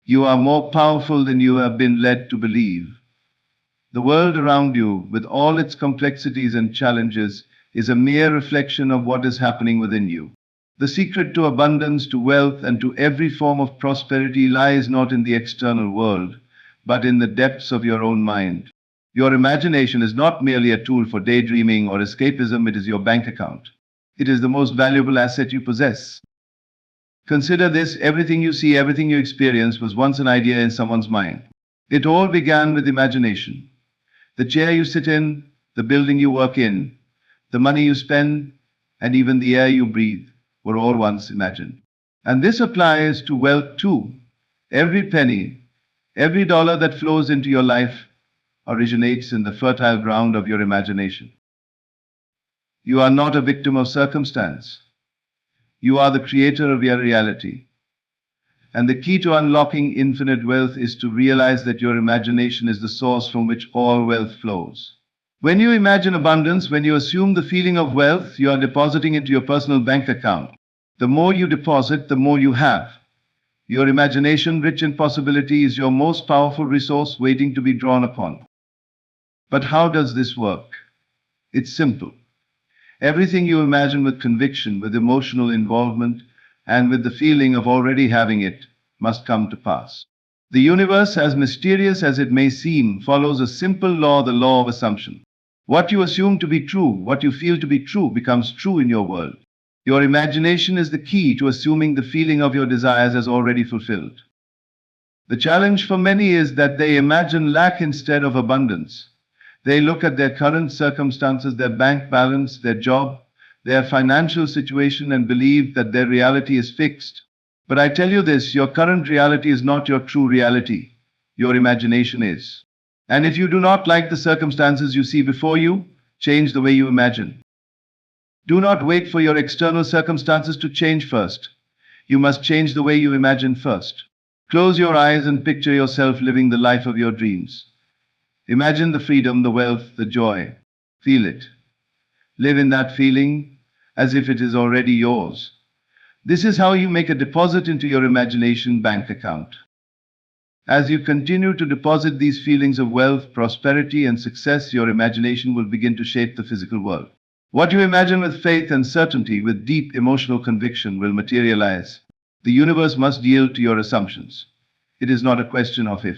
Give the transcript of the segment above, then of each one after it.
You are more powerful than you have been led to believe. The world around you, with all its complexities and challenges, is a mere reflection of what is happening within you. The secret to abundance, to wealth, and to every form of prosperity lies not in the external world, but in the depths of your own mind. Your imagination is not merely a tool for daydreaming or escapism, it is your bank account. It is the most valuable asset you possess. Consider this: everything you see, everything you experience was once an idea in someone's mind. It all began with imagination. The chair you sit in, the building you work in, the money you spend, and even the air you breathe were all once imagined. And this applies to wealth too. Every penny, every dollar that flows into your life originates in the fertile ground of your imagination. You are not a victim of circumstance. You are the creator of your reality. And the key to unlocking infinite wealth is to realize that your imagination is the source from which all wealth flows. When you imagine abundance, when you assume the feeling of wealth, you are depositing into your personal bank account. The more you deposit, the more you have. Your imagination, rich in possibility, is your most powerful resource waiting to be drawn upon. But how does this work? It's simple. Everything you imagine with conviction, with emotional involvement, and with the feeling of already having it, must come to pass. The universe, as mysterious as it may seem, follows a simple law, the law of assumption. What you assume to be true, what you feel to be true, becomes true in your world. Your imagination is the key to assuming the feeling of your desires as already fulfilled. The challenge for many is that they imagine lack instead of abundance. They look at their current circumstances, their bank balance, their job, their financial situation, and believe that their reality is fixed. But I tell you this: your current reality is not your true reality. Your imagination is. And if you do not like the circumstances you see before you, change the way you imagine. Do not wait for your external circumstances to change first. You must change the way you imagine first. Close your eyes and picture yourself living the life of your dreams. Imagine the freedom, the wealth, the joy. Feel it. Live in that feeling as if it is already yours. This is how you make a deposit into your imagination bank account. As you continue to deposit these feelings of wealth, prosperity, and success, your imagination will begin to shape the physical world. What you imagine with faith and certainty, with deep emotional conviction, will materialize. The universe must yield to your assumptions. It is not a question of if,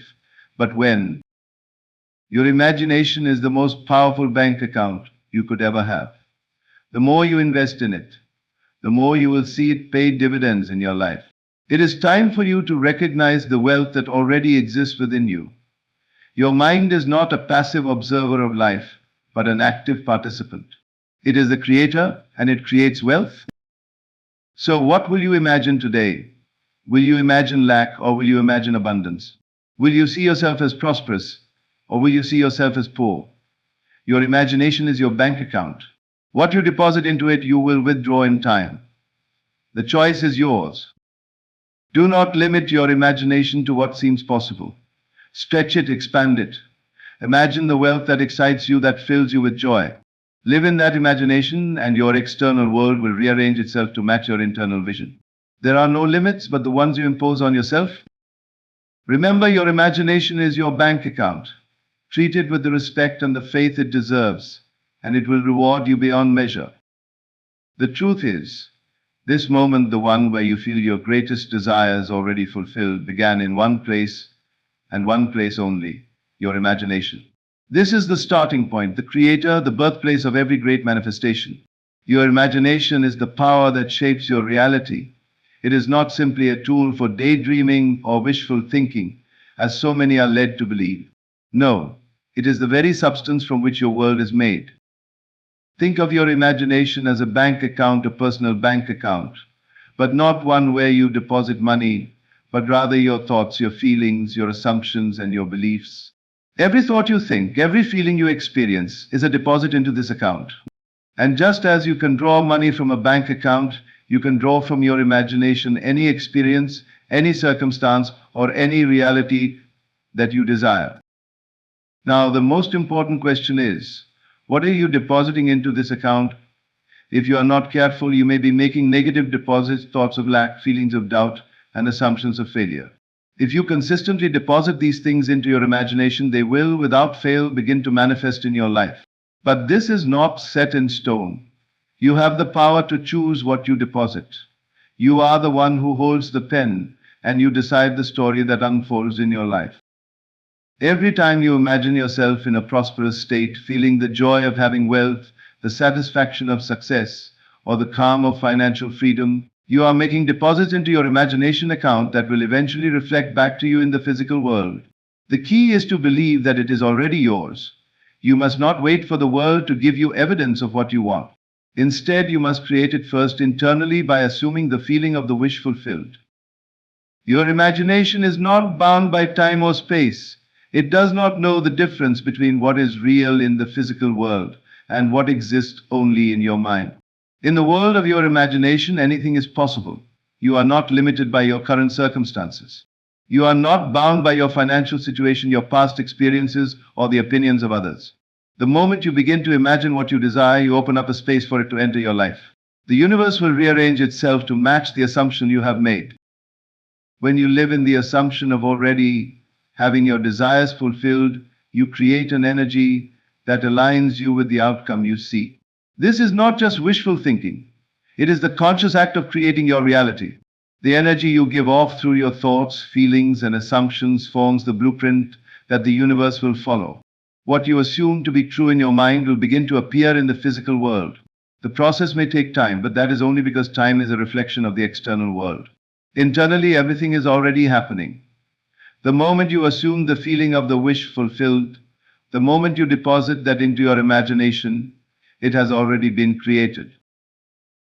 but when. Your imagination is the most powerful bank account you could ever have. The more you invest in it, the more you will see it pay dividends in your life. It is time for you to recognize the wealth that already exists within you. Your mind is not a passive observer of life, but an active participant. It is the creator, and it creates wealth. So what will you imagine today? Will you imagine lack, or will you imagine abundance? Will you see yourself as prosperous, or will you see yourself as poor? Your imagination is your bank account. What you deposit into it, you will withdraw in time. The choice is yours. Do not limit your imagination to what seems possible. Stretch it, expand it. Imagine the wealth that excites you, that fills you with joy. Live in that imagination, and your external world will rearrange itself to match your internal vision. There are no limits but the ones you impose on yourself. Remember, your imagination is your bank account. Treat it with the respect and the faith it deserves, and it will reward you beyond measure. The truth is, this moment, the one where you feel your greatest desires already fulfilled, began in one place, and one place only: your imagination. This is the starting point, the creator, the birthplace of every great manifestation. Your imagination is the power that shapes your reality. It is not simply a tool for daydreaming or wishful thinking, as so many are led to believe. No, it is the very substance from which your world is made. Think of your imagination as a bank account, a personal bank account, but not one where you deposit money, but rather your thoughts, your feelings, your assumptions, and your beliefs. Every thought you think, every feeling you experience is a deposit into this account. And just as you can draw money from a bank account, you can draw from your imagination any experience, any circumstance, or any reality that you desire. Now, the most important question is, what are you depositing into this account? If you are not careful, you may be making negative deposits, thoughts of lack, feelings of doubt, and assumptions of failure. If you consistently deposit these things into your imagination, they will, without fail, begin to manifest in your life. But this is not set in stone. You have the power to choose what you deposit. You are the one who holds the pen, and you decide the story that unfolds in your life. Every time you imagine yourself in a prosperous state, feeling the joy of having wealth, the satisfaction of success, or the calm of financial freedom, you are making deposits into your imagination account that will eventually reflect back to you in the physical world. The key is to believe that it is already yours. You must not wait for the world to give you evidence of what you want. Instead, you must create it first internally by assuming the feeling of the wish fulfilled. Your imagination is not bound by time or space. It does not know the difference between what is real in the physical world and what exists only in your mind. In the world of your imagination, anything is possible. You are not limited by your current circumstances. You are not bound by your financial situation, your past experiences, or the opinions of others. The moment you begin to imagine what you desire, you open up a space for it to enter your life. The universe will rearrange itself to match the assumption you have made. When you live in the assumption of already having your desires fulfilled, you create an energy that aligns you with the outcome you seek. This is not just wishful thinking. It is the conscious act of creating your reality. The energy you give off through your thoughts, feelings, and assumptions forms the blueprint that the universe will follow. What you assume to be true in your mind will begin to appear in the physical world. The process may take time, but that is only because time is a reflection of the external world. Internally, everything is already happening. The moment you assume the feeling of the wish fulfilled, the moment you deposit that into your imagination, it has already been created.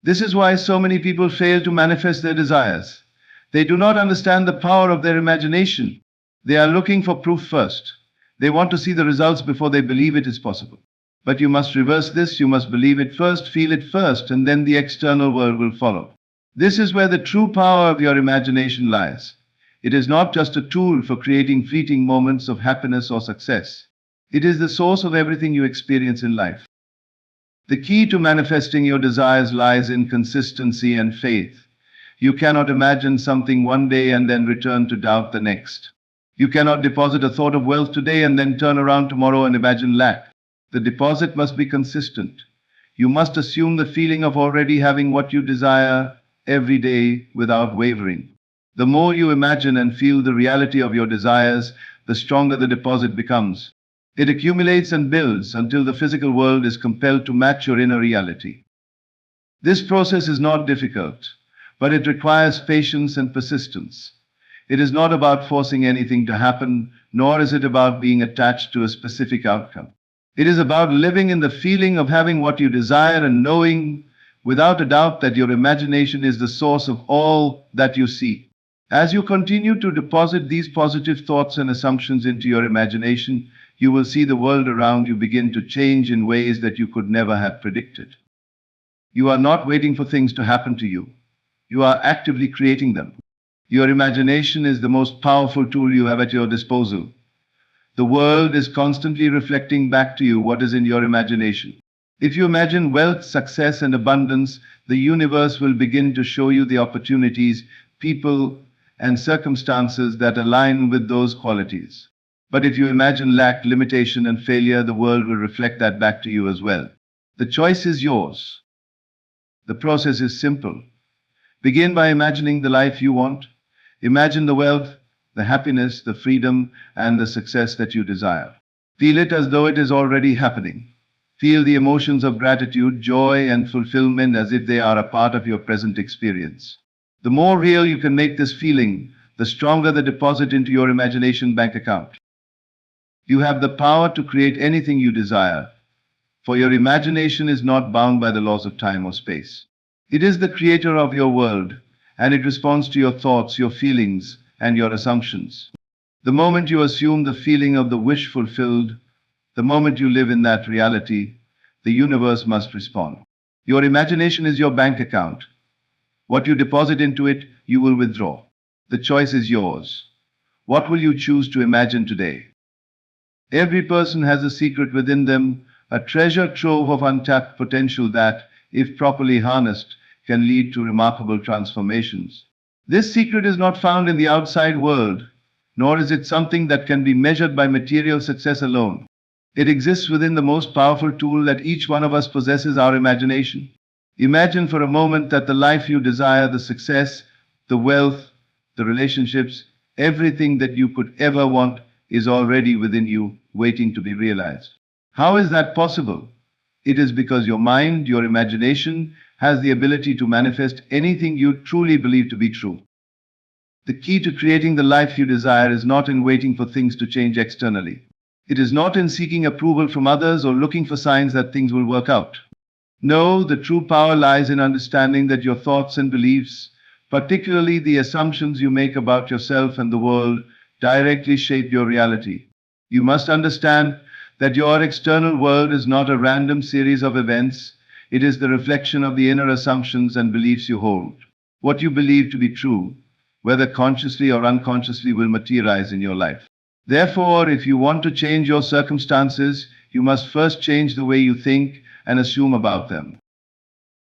This is why so many people fail to manifest their desires. They do not understand the power of their imagination. They are looking for proof first. They want to see the results before they believe it is possible. But you must reverse this. You must believe it first, feel it first, and then the external world will follow. This is where the true power of your imagination lies. It is not just a tool for creating fleeting moments of happiness or success. It is the source of everything you experience in life. The key to manifesting your desires lies in consistency and faith. You cannot imagine something one day and then return to doubt the next. You cannot deposit a thought of wealth today and then turn around tomorrow and imagine lack. The deposit must be consistent. You must assume the feeling of already having what you desire every day without wavering. The more you imagine and feel the reality of your desires, the stronger the deposit becomes. It accumulates and builds until the physical world is compelled to match your inner reality. This process is not difficult, but it requires patience and persistence. It is not about forcing anything to happen, nor is it about being attached to a specific outcome. It is about living in the feeling of having what you desire and knowing without a doubt that your imagination is the source of all that you seek. As you continue to deposit these positive thoughts and assumptions into your imagination, you will see the world around you begin to change in ways that you could never have predicted. You are not waiting for things to happen to you. You are actively creating them. Your imagination is the most powerful tool you have at your disposal. The world is constantly reflecting back to you what is in your imagination. If you imagine wealth, success, and abundance, the universe will begin to show you the opportunities, people, and circumstances that align with those qualities. But if you imagine lack, limitation, and failure, the world will reflect that back to you as well. The choice is yours. The process is simple. Begin by imagining the life you want. Imagine the wealth, the happiness, the freedom, and the success that you desire. Feel it as though it is already happening. Feel the emotions of gratitude, joy, and fulfillment as if they are a part of your present experience. The more real you can make this feeling, the stronger the deposit into your imagination bank account. You have the power to create anything you desire, for your imagination is not bound by the laws of time or space. It is the creator of your world, and it responds to your thoughts, your feelings, and your assumptions. The moment you assume the feeling of the wish fulfilled, the moment you live in that reality, the universe must respond. Your imagination is your bank account. What you deposit into it, you will withdraw. The choice is yours. What will you choose to imagine today? Every person has a secret within them, a treasure trove of untapped potential that, if properly harnessed, can lead to remarkable transformations. This secret is not found in the outside world. nor is it something that can be measured by material success alone. It exists within the most powerful tool that each one of us possesses, our imagination. Imagine for a moment that the life you desire, the success, the wealth, the relationships, everything that you could ever want is already within you, waiting to be realized. How is that possible? It is because your mind, your imagination, has the ability to manifest anything you truly believe to be true. The key to creating the life you desire is not in waiting for things to change externally. It is not in seeking approval from others or looking for signs that things will work out. No, the true power lies in understanding that your thoughts and beliefs, particularly the assumptions you make about yourself and the world, directly shape your reality. You must understand that your external world is not a random series of events, it is the reflection of the inner assumptions and beliefs you hold. What you believe to be true, whether consciously or unconsciously, will materialize in your life. Therefore, if you want to change your circumstances, you must first change the way you think and assume about them.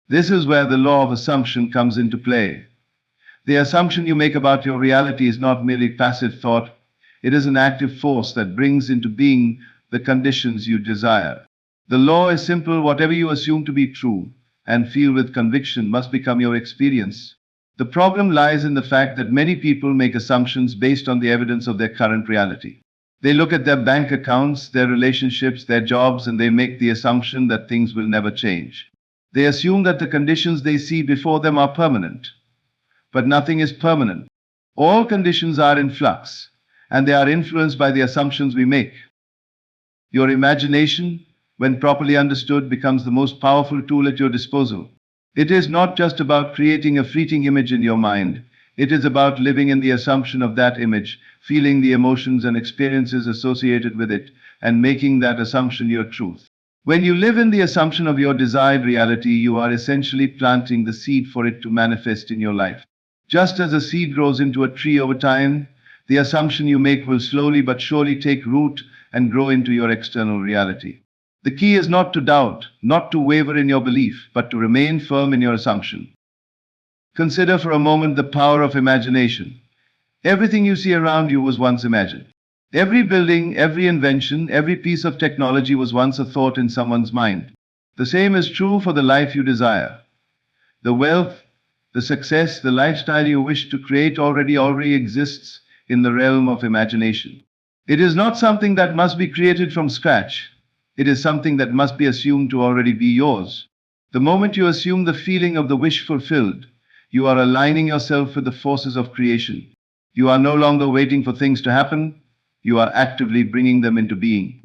This is where the law of assumption comes into play. The assumption you make about your reality is not merely passive thought, it is an active force that brings into being the conditions you desire. The law is simple: whatever you assume to be true and feel with conviction must become your experience. The problem lies in the fact that many people make assumptions based on the evidence of their current reality. They look at their bank accounts, their relationships, their jobs, and they make the assumption that things will never change. They assume that the conditions they see before them are permanent. But nothing is permanent. All conditions are in flux, and they are influenced by the assumptions we make. Your imagination, when properly understood, becomes the most powerful tool at your disposal. It is not just about creating a fleeting image in your mind. It is about living in the assumption of that image, feeling the emotions and experiences associated with it, and making that assumption your truth. When you live in the assumption of your desired reality, you are essentially planting the seed for it to manifest in your life. Just as a seed grows into a tree over time, the assumption you make will slowly but surely take root and grow into your external reality. The key is not to doubt, not to waver in your belief, but to remain firm in your assumption. Consider for a moment the power of imagination. Everything you see around you was once imagined. Every building, every invention, every piece of technology was once a thought in someone's mind. The same is true for the life you desire. The wealth, the success, the lifestyle you wish to create already exists in the realm of imagination. It is not something that must be created from scratch. It is something that must be assumed to already be yours. The moment you assume the feeling of the wish fulfilled, you are aligning yourself with the forces of creation. You are no longer waiting for things to happen, you are actively bringing them into being.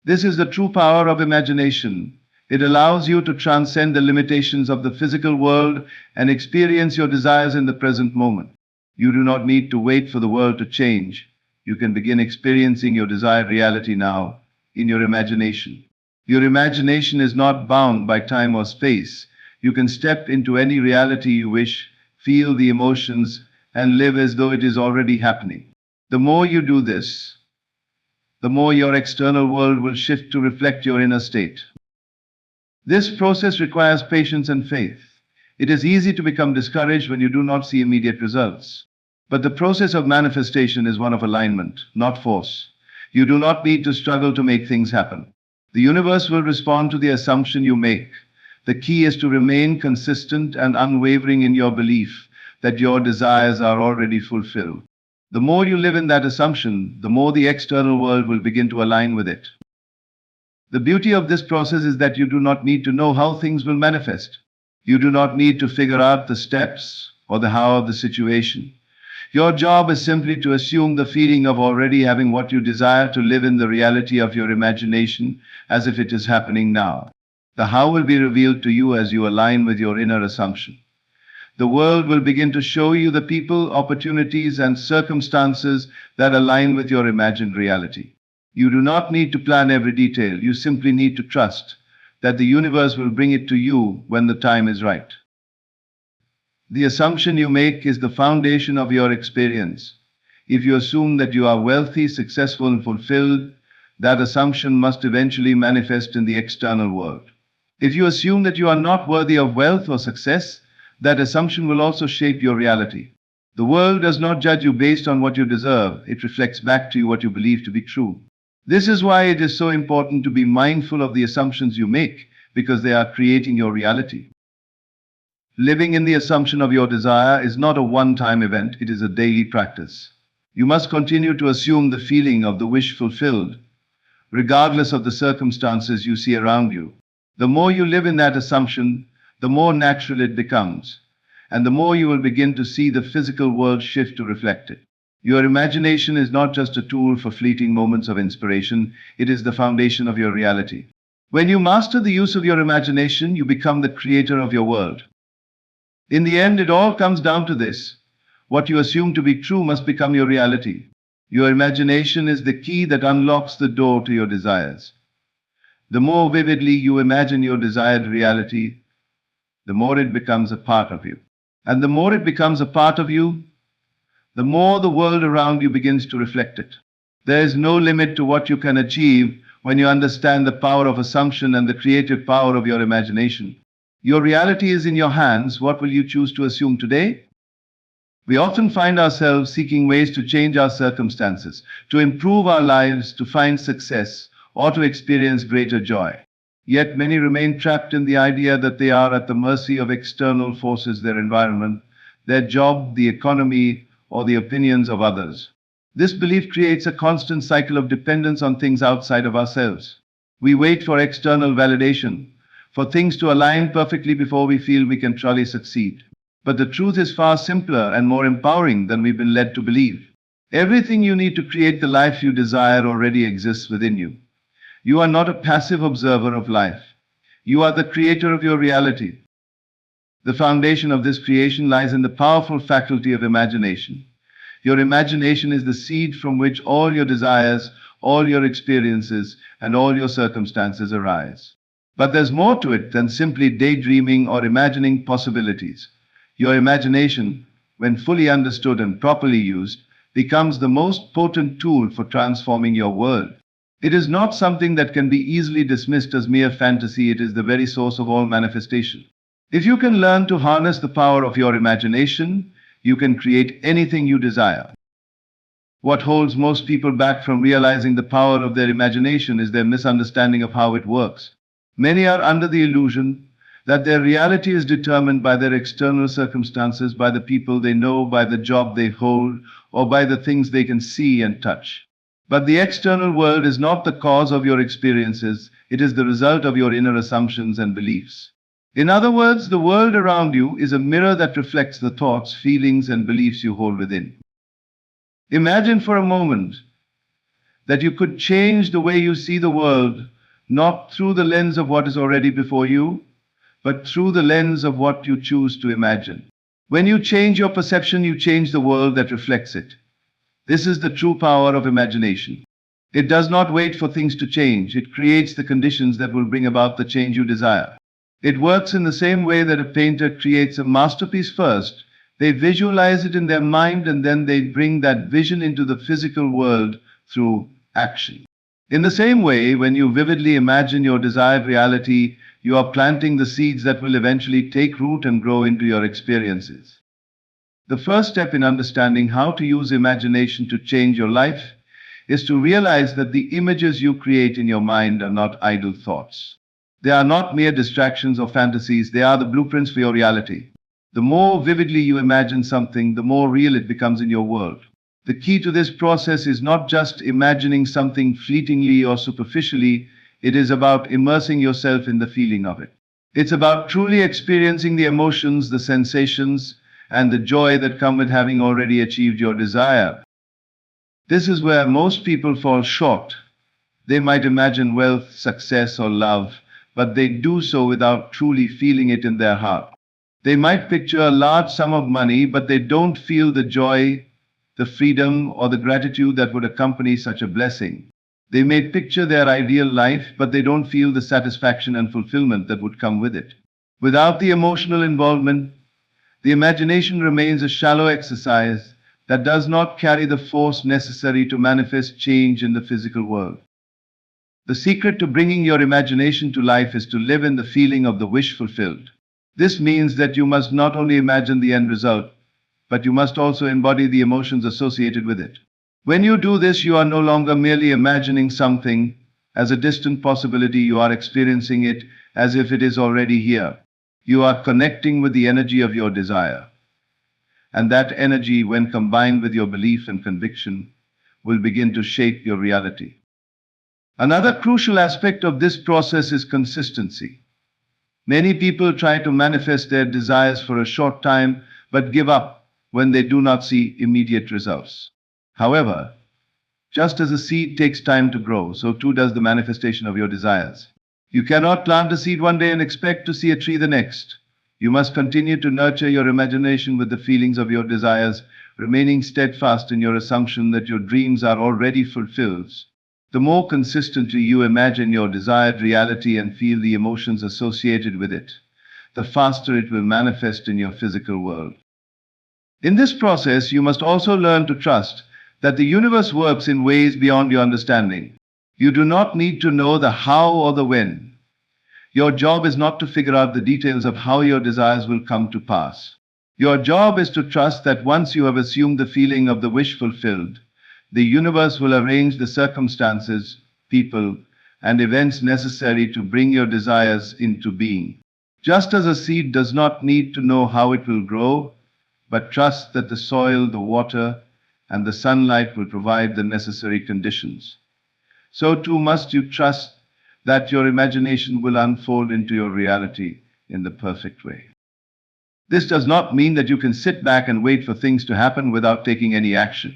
This is the true power of imagination. It allows you to transcend the limitations of the physical world and experience your desires in the present moment. You do not need to wait for the world to change. You can begin experiencing your desired reality now, in your imagination. Your imagination is not bound by time or space. You can step into any reality you wish, feel the emotions, and live as though it is already happening. The more you do this, the more your external world will shift to reflect your inner state. This process requires patience and faith. It is easy to become discouraged when you do not see immediate results. But the process of manifestation is one of alignment, not force. You do not need to struggle to make things happen. The universe will respond to the assumption you make. The key is to remain consistent and unwavering in your belief that your desires are already fulfilled. The more you live in that assumption, the more the external world will begin to align with it. The beauty of this process is that you do not need to know how things will manifest. You do not need to figure out the steps or the how of the situation. Your job is simply to assume the feeling of already having what you desire, to live in the reality of your imagination as if it is happening now. The how will be revealed to you as you align with your inner assumption. The world will begin to show you the people, opportunities, and circumstances that align with your imagined reality. You do not need to plan every detail. You simply need to trust that the universe will bring it to you when the time is right. The assumption you make is the foundation of your experience. If you assume that you are wealthy, successful, and fulfilled, that assumption must eventually manifest in the external world. If you assume that you are not worthy of wealth or success, that assumption will also shape your reality. The world does not judge you based on what you deserve, it reflects back to you what you believe to be true. This is why it is so important to be mindful of the assumptions you make, because they are creating your reality. Living in the assumption of your desire is not a one-time event, it is a daily practice. You must continue to assume the feeling of the wish fulfilled, regardless of the circumstances you see around you. The more you live in that assumption, the more natural it becomes, and the more you will begin to see the physical world shift to reflect it. Your imagination is not just a tool for fleeting moments of inspiration, it is the foundation of your reality. When you master the use of your imagination, you become the creator of your world. In the end, it all comes down to this. What you assume to be true must become your reality. Your imagination is the key that unlocks the door to your desires. The more vividly you imagine your desired reality, the more it becomes a part of you. And the more it becomes a part of you, the more the world around you begins to reflect it. There is no limit to what you can achieve when you understand the power of assumption and the creative power of your imagination. Your reality is in your hands. What will you choose to assume today? We often find ourselves seeking ways to change our circumstances, to improve our lives, to find success, or to experience greater joy. Yet many remain trapped in the idea that they are at the mercy of external forces, their environment, their job, the economy, or the opinions of others. This belief creates a constant cycle of dependence on things outside of ourselves. We wait for external validation, for things to align perfectly before we feel we can truly succeed. But the truth is far simpler and more empowering than we've been led to believe. Everything you need to create the life you desire already exists within you. You are not a passive observer of life. You are the creator of your reality. The foundation of this creation lies in the powerful faculty of imagination. Your imagination is the seed from which all your desires, all your experiences, and all your circumstances arise. But there's more to it than simply daydreaming or imagining possibilities. Your imagination, when fully understood and properly used, becomes the most potent tool for transforming your world. It is not something that can be easily dismissed as mere fantasy, it is the very source of all manifestation. If you can learn to harness the power of your imagination, you can create anything you desire. What holds most people back from realizing the power of their imagination is their misunderstanding of how it works. Many are under the illusion that their reality is determined by their external circumstances, by the people they know, by the job they hold, or by the things they can see and touch. But the external world is not the cause of your experiences, it is the result of your inner assumptions and beliefs. In other words, the world around you is a mirror that reflects the thoughts, feelings, and beliefs you hold within. Imagine for a moment that you could change the way you see the world, not through the lens of what is already before you, but through the lens of what you choose to imagine. When you change your perception, you change the world that reflects it. This is the true power of imagination. It does not wait for things to change, it creates the conditions that will bring about the change you desire. It works in the same way that a painter creates a masterpiece first. They visualize it in their mind and then they bring that vision into the physical world through action. In the same way, when you vividly imagine your desired reality, you are planting the seeds that will eventually take root and grow into your experiences. The first step in understanding how to use imagination to change your life is to realize that the images you create in your mind are not idle thoughts. They are not mere distractions or fantasies, they are the blueprints for your reality. The more vividly you imagine something, the more real it becomes in your world. The key to this process is not just imagining something fleetingly or superficially, it is about immersing yourself in the feeling of it. It's about truly experiencing the emotions, the sensations, and the joy that come with having already achieved your desire. This is where most people fall short. They might imagine wealth, success, or love, but they do so without truly feeling it in their heart. They might picture a large sum of money, but they don't feel the joy, the freedom, or the gratitude that would accompany such a blessing. They may picture their ideal life, but they don't feel the satisfaction and fulfillment that would come with it. Without the emotional involvement, the imagination remains a shallow exercise that does not carry the force necessary to manifest change in the physical world. The secret to bringing your imagination to life is to live in the feeling of the wish fulfilled. This means that you must not only imagine the end result, but you must also embody the emotions associated with it. When you do this, you are no longer merely imagining something as a distant possibility, you are experiencing it as if it is already here. You are connecting with the energy of your desire. And that energy, when combined with your belief and conviction, will begin to shape your reality. Another crucial aspect of this process is consistency. Many people try to manifest their desires for a short time but give up when they do not see immediate results. However, just as a seed takes time to grow, so too does the manifestation of your desires. You cannot plant a seed one day and expect to see a tree the next. You must continue to nurture your imagination with the feelings of your desires, remaining steadfast in your assumption that your dreams are already fulfilled. The more consistently you imagine your desired reality and feel the emotions associated with it, the faster it will manifest in your physical world. In this process, you must also learn to trust that the universe works in ways beyond your understanding. You do not need to know the how or the when. Your job is not to figure out the details of how your desires will come to pass. Your job is to trust that once you have assumed the feeling of the wish fulfilled, the universe will arrange the circumstances, people, and events necessary to bring your desires into being. Just as a seed does not need to know how it will grow, but trusts that the soil, the water, and the sunlight will provide the necessary conditions, so too must you trust that your imagination will unfold into your reality in the perfect way. This does not mean that you can sit back and wait for things to happen without taking any action.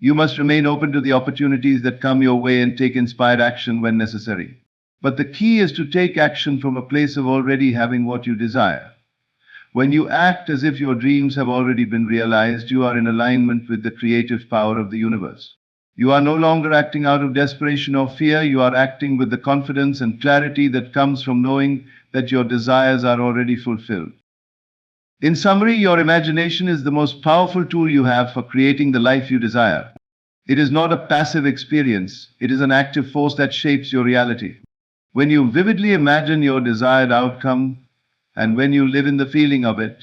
You must remain open to the opportunities that come your way and take inspired action when necessary. But the key is to take action from a place of already having what you desire. When you act as if your dreams have already been realized, you are in alignment with the creative power of the universe. You are no longer acting out of desperation or fear, you are acting with the confidence and clarity that comes from knowing that your desires are already fulfilled. In summary, your imagination is the most powerful tool you have for creating the life you desire. It is not a passive experience, it is an active force that shapes your reality. When you vividly imagine your desired outcome, and when you live in the feeling of it,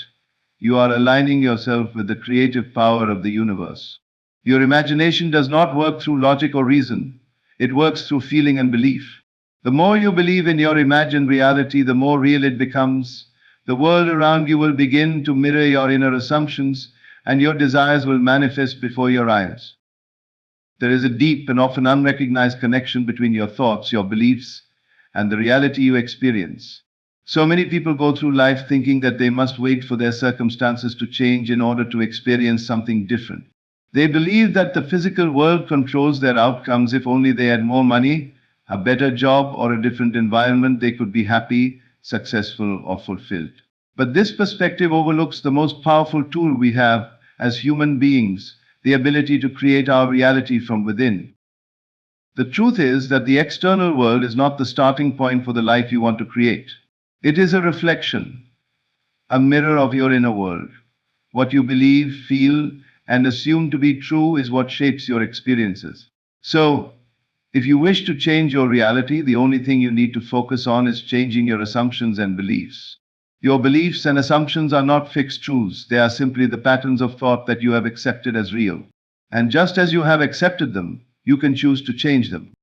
you are aligning yourself with the creative power of the universe. Your imagination does not work through logic or reason. It works through feeling and belief. The more you believe in your imagined reality, the more real it becomes. The world around you will begin to mirror your inner assumptions, and your desires will manifest before your eyes. There is a deep and often unrecognized connection between your thoughts, your beliefs, and the reality you experience. So many people go through life thinking that they must wait for their circumstances to change in order to experience something different. They believe that the physical world controls their outcomes. If only they had more money, a better job, or a different environment, they could be happy, successful, or fulfilled. But this perspective overlooks the most powerful tool we have as human beings, the ability to create our reality from within. The truth is that the external world is not the starting point for the life you want to create. It is a reflection, a mirror of your inner world. What you believe, feel, and assume to be true is what shapes your experiences. So, if you wish to change your reality, the only thing you need to focus on is changing your assumptions and beliefs. Your beliefs and assumptions are not fixed truths, they are simply the patterns of thought that you have accepted as real. And just as you have accepted them, you can choose to change them.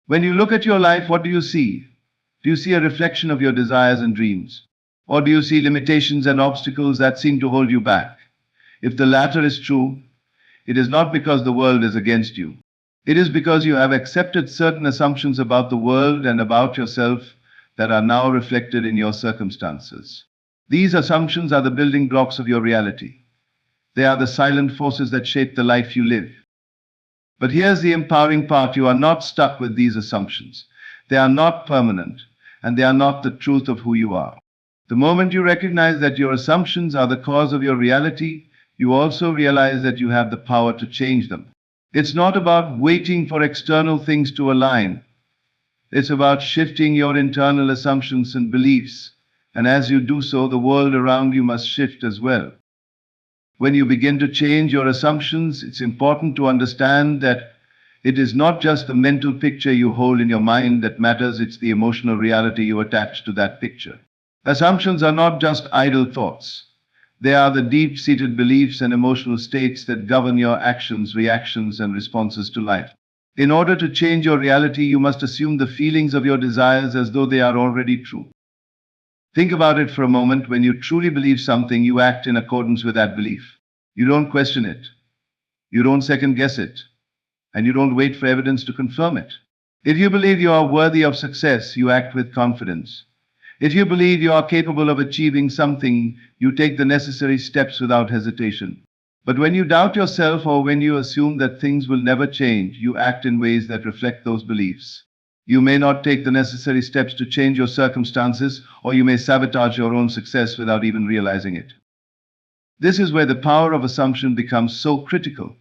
When you look at your life, what do you see? Do you see a reflection of your desires and dreams? Or do you see limitations and obstacles that seem to hold you back? If the latter is true, it is not because the world is against you. It is because you have accepted certain assumptions about the world and about yourself that are now reflected in your circumstances. These assumptions are the building blocks of your reality. They are the silent forces that shape the life you live. But here's the empowering part: you are not stuck with these assumptions. They are not permanent, and they are not the truth of who you are. The moment you recognize that your assumptions are the cause of your reality, you also realize that you have the power to change them. It's not about waiting for external things to align. It's about shifting your internal assumptions and beliefs. And as you do so, the world around you must shift as well. When you begin to change your assumptions, it's important to understand that it is not just the mental picture you hold in your mind that matters, it's the emotional reality you attach to that picture. Assumptions are not just idle thoughts. They are the deep-seated beliefs and emotional states that govern your actions, reactions, and responses to life. In order to change your reality, you must assume the feelings of your desires as though they are already true. Think about it for a moment. When you truly believe something, you act in accordance with that belief. You don't question it. You don't second guess it. And you don't wait for evidence to confirm it. If you believe you are worthy of success, you act with confidence. If you believe you are capable of achieving something, you take the necessary steps without hesitation. But when you doubt yourself or when you assume that things will never change, you act in ways that reflect those beliefs. You may not take the necessary steps to change your circumstances, or you may sabotage your own success without even realizing it. This is where the power of assumption becomes so critical.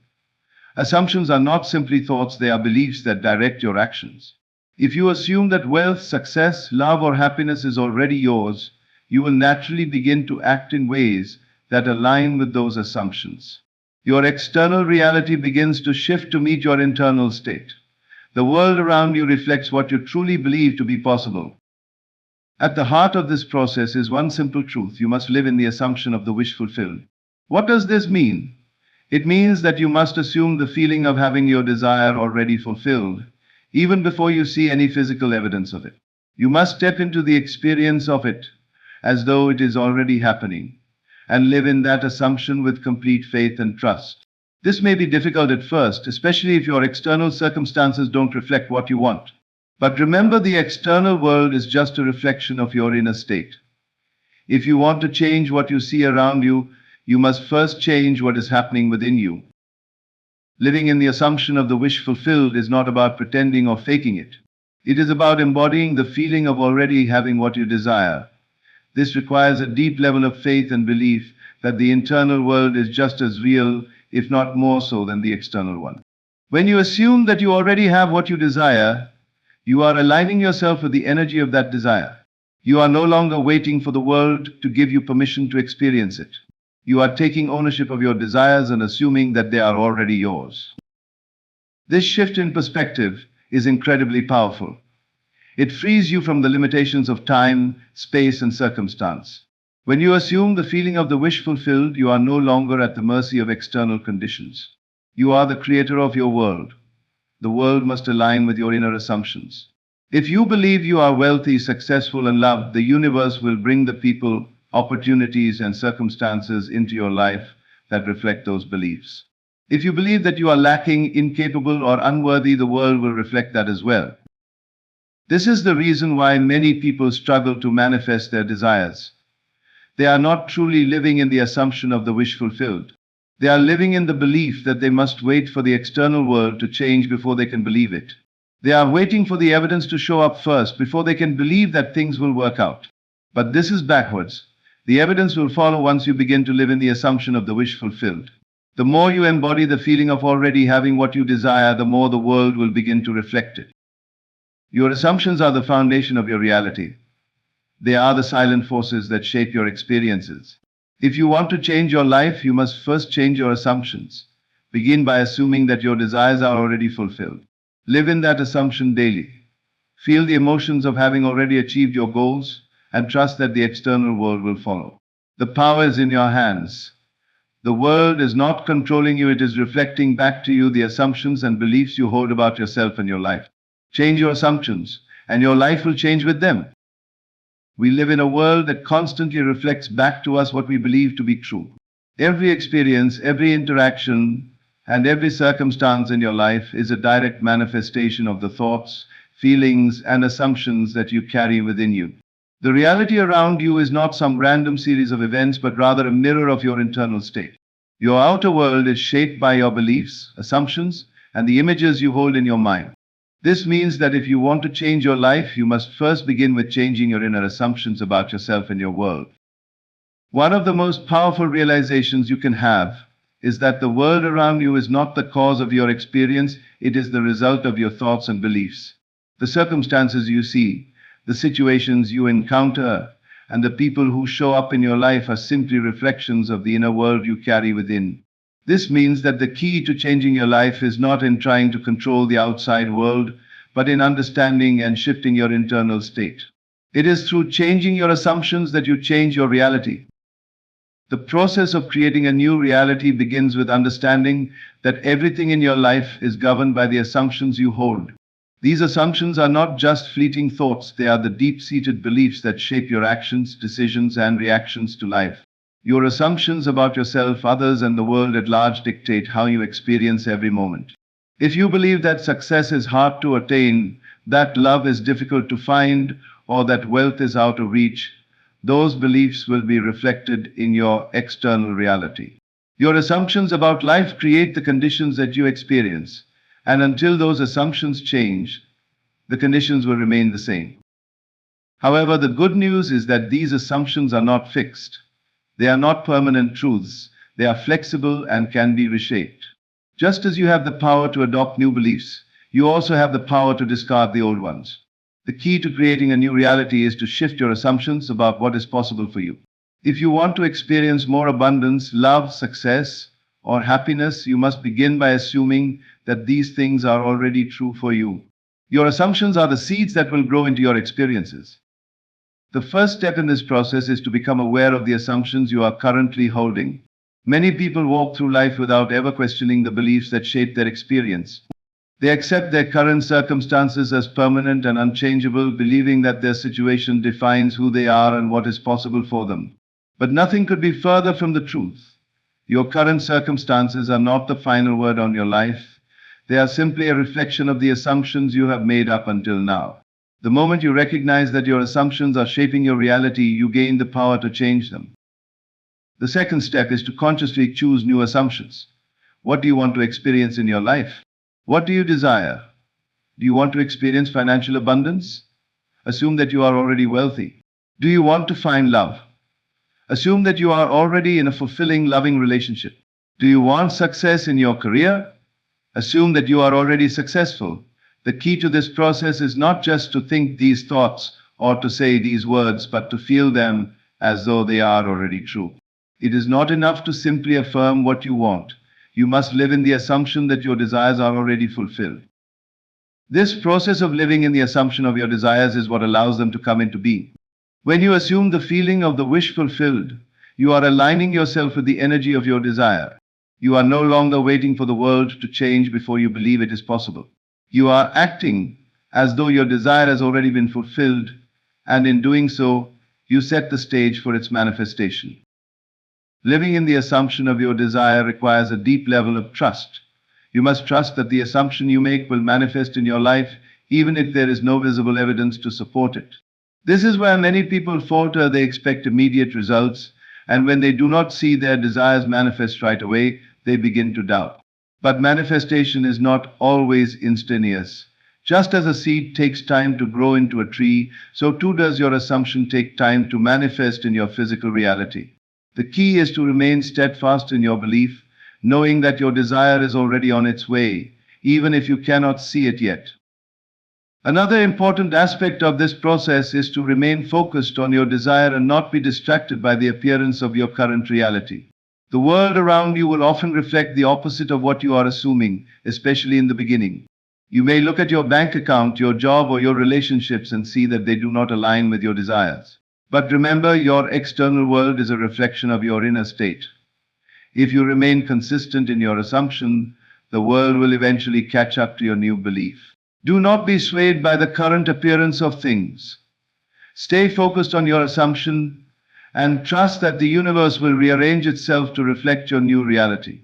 Assumptions are not simply thoughts, they are beliefs that direct your actions. If you assume that wealth, success, love, or happiness is already yours, you will naturally begin to act in ways that align with those assumptions. Your external reality begins to shift to meet your internal state. The world around you reflects what you truly believe to be possible. At the heart of this process is one simple truth: you must live in the assumption of the wish fulfilled. What does this mean? It means that you must assume the feeling of having your desire already fulfilled, even before you see any physical evidence of it. You must step into the experience of it as though it is already happening, and live in that assumption with complete faith and trust. This may be difficult at first, especially if your external circumstances don't reflect what you want. But remember, the external world is just a reflection of your inner state. If you want to change what you see around you, you must first change what is happening within you. Living in the assumption of the wish fulfilled is not about pretending or faking it. It is about embodying the feeling of already having what you desire. This requires a deep level of faith and belief that the internal world is just as real, if not more so, than the external one. When you assume that you already have what you desire, you are aligning yourself with the energy of that desire. You are no longer waiting for the world to give you permission to experience it. You are taking ownership of your desires and assuming that they are already yours. This shift in perspective is incredibly powerful. It frees you from the limitations of time, space, and circumstance. When you assume the feeling of the wish fulfilled, you are no longer at the mercy of external conditions. You are the creator of your world. The world must align with your inner assumptions. If you believe you are wealthy, successful, and loved, the universe will bring the people, opportunities, and circumstances into your life that reflect those beliefs. If you believe that you are lacking, incapable, or unworthy, the world will reflect that as well. This is the reason why many people struggle to manifest their desires. They are not truly living in the assumption of the wish fulfilled. They are living in the belief that they must wait for the external world to change before they can believe it. They are waiting for the evidence to show up first before they can believe that things will work out. But this is backwards. The evidence will follow once you begin to live in the assumption of the wish fulfilled. The more you embody the feeling of already having what you desire, the more the world will begin to reflect it. Your assumptions are the foundation of your reality. They are the silent forces that shape your experiences. If you want to change your life, you must first change your assumptions. Begin by assuming that your desires are already fulfilled. Live in that assumption daily. Feel the emotions of having already achieved your goals, and trust that the external world will follow. The power is in your hands. The world is not controlling you, it is reflecting back to you the assumptions and beliefs you hold about yourself and your life. Change your assumptions, and your life will change with them. We live in a world that constantly reflects back to us what we believe to be true. Every experience, every interaction, and every circumstance in your life is a direct manifestation of the thoughts, feelings, and assumptions that you carry within you. The reality around you is not some random series of events, but rather a mirror of your internal state. Your outer world is shaped by your beliefs, assumptions, and the images you hold in your mind. This means that if you want to change your life, you must first begin with changing your inner assumptions about yourself and your world. One of the most powerful realizations you can have is that the world around you is not the cause of your experience, it is the result of your thoughts and beliefs. The circumstances you see, the situations you encounter, and the people who show up in your life are simply reflections of the inner world you carry within. This means that the key to changing your life is not in trying to control the outside world, but in understanding and shifting your internal state. It is through changing your assumptions that you change your reality. The process of creating a new reality begins with understanding that everything in your life is governed by the assumptions you hold. These assumptions are not just fleeting thoughts, they are the deep-seated beliefs that shape your actions, decisions, and reactions to life. Your assumptions about yourself, others, and the world at large dictate how you experience every moment. If you believe that success is hard to attain, that love is difficult to find, or that wealth is out of reach, those beliefs will be reflected in your external reality. Your assumptions about life create the conditions that you experience, and until those assumptions change, the conditions will remain the same. However, the good news is that these assumptions are not fixed. They are not permanent truths. They are flexible and can be reshaped. Just as you have the power to adopt new beliefs, you also have the power to discard the old ones. The key to creating a new reality is to shift your assumptions about what is possible for you. If you want to experience more abundance, love, success, or happiness, you must begin by assuming that these things are already true for you. Your assumptions are the seeds that will grow into your experiences. The first step in this process is to become aware of the assumptions you are currently holding. Many people walk through life without ever questioning the beliefs that shape their experience. They accept their current circumstances as permanent and unchangeable, believing that their situation defines who they are and what is possible for them. But nothing could be further from the truth. Your current circumstances are not the final word on your life. They are simply a reflection of the assumptions you have made up until now. The moment you recognize that your assumptions are shaping your reality, you gain the power to change them. The second step is to consciously choose new assumptions. What do you want to experience in your life? What do you desire? Do you want to experience financial abundance? Assume that you are already wealthy. Do you want to find love? Assume that you are already in a fulfilling, loving relationship. Do you want success in your career? Assume that you are already successful. The key to this process is not just to think these thoughts or to say these words, but to feel them as though they are already true. It is not enough to simply affirm what you want. You must live in the assumption that your desires are already fulfilled. This process of living in the assumption of your desires is what allows them to come into being. When you assume the feeling of the wish fulfilled, you are aligning yourself with the energy of your desire. You are no longer waiting for the world to change before you believe it is possible. You are acting as though your desire has already been fulfilled, and in doing so, you set the stage for its manifestation. Living in the assumption of your desire requires a deep level of trust. You must trust that the assumption you make will manifest in your life, even if there is no visible evidence to support it. This is where many people falter. They expect immediate results, and when they do not see their desires manifest right away, they begin to doubt. But manifestation is not always instantaneous. Just as a seed takes time to grow into a tree, so too does your assumption take time to manifest in your physical reality. The key is to remain steadfast in your belief, knowing that your desire is already on its way, even if you cannot see it yet. Another important aspect of this process is to remain focused on your desire and not be distracted by the appearance of your current reality. The world around you will often reflect the opposite of what you are assuming, especially in the beginning. You may look at your bank account, your job, or your relationships and see that they do not align with your desires. But remember, your external world is a reflection of your inner state. If you remain consistent in your assumption, the world will eventually catch up to your new belief. Do not be swayed by the current appearance of things. Stay focused on your assumption and trust that the universe will rearrange itself to reflect your new reality.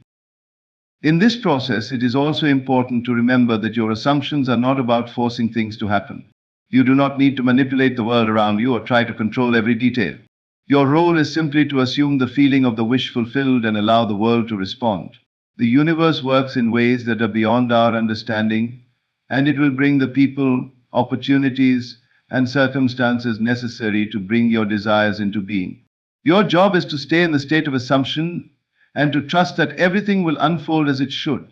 In this process, it is also important to remember that your assumptions are not about forcing things to happen. You do not need to manipulate the world around you or try to control every detail. Your role is simply to assume the feeling of the wish fulfilled and allow the world to respond. The universe works in ways that are beyond our understanding, and it will bring the people, opportunities, and circumstances necessary to bring your desires into being. Your job is to stay in the state of assumption and to trust that everything will unfold as it should.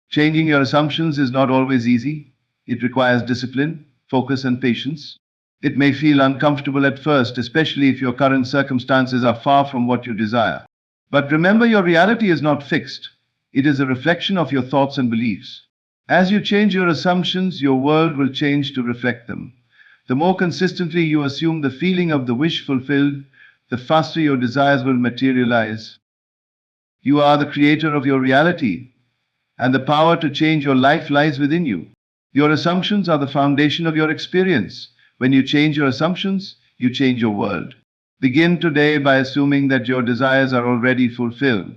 Changing your assumptions is not always easy. It requires discipline, focus, and patience. It may feel uncomfortable at first, especially if your current circumstances are far from what you desire. But remember, your reality is not fixed. It is a reflection of your thoughts and beliefs. As you change your assumptions, your world will change to reflect them. The more consistently you assume the feeling of the wish fulfilled, the faster your desires will materialize. You are the creator of your reality, and the power to change your life lies within you. Your assumptions are the foundation of your experience. When you change your assumptions, you change your world. Begin today by assuming that your desires are already fulfilled.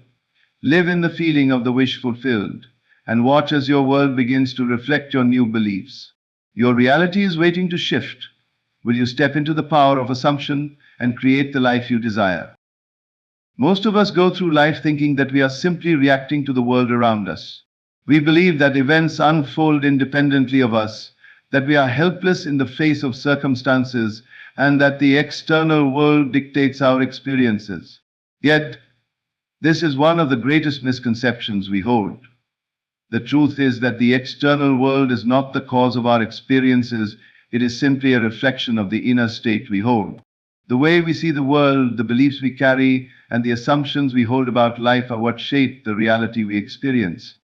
Live in the feeling of the wish fulfilled, and watch as your world begins to reflect your new beliefs. Your reality is waiting to shift. Will you step into the power of assumption and create the life you desire? Most of us go through life thinking that we are simply reacting to the world around us. We believe that events unfold independently of us, that we are helpless in the face of circumstances, and that the external world dictates our experiences. Yet, this is one of the greatest misconceptions we hold. The truth is that the external world is not the cause of our experiences, it is simply a reflection of the inner state we hold. The way we see the world, the beliefs we carry, and the assumptions we hold about life are what shape the reality we experience.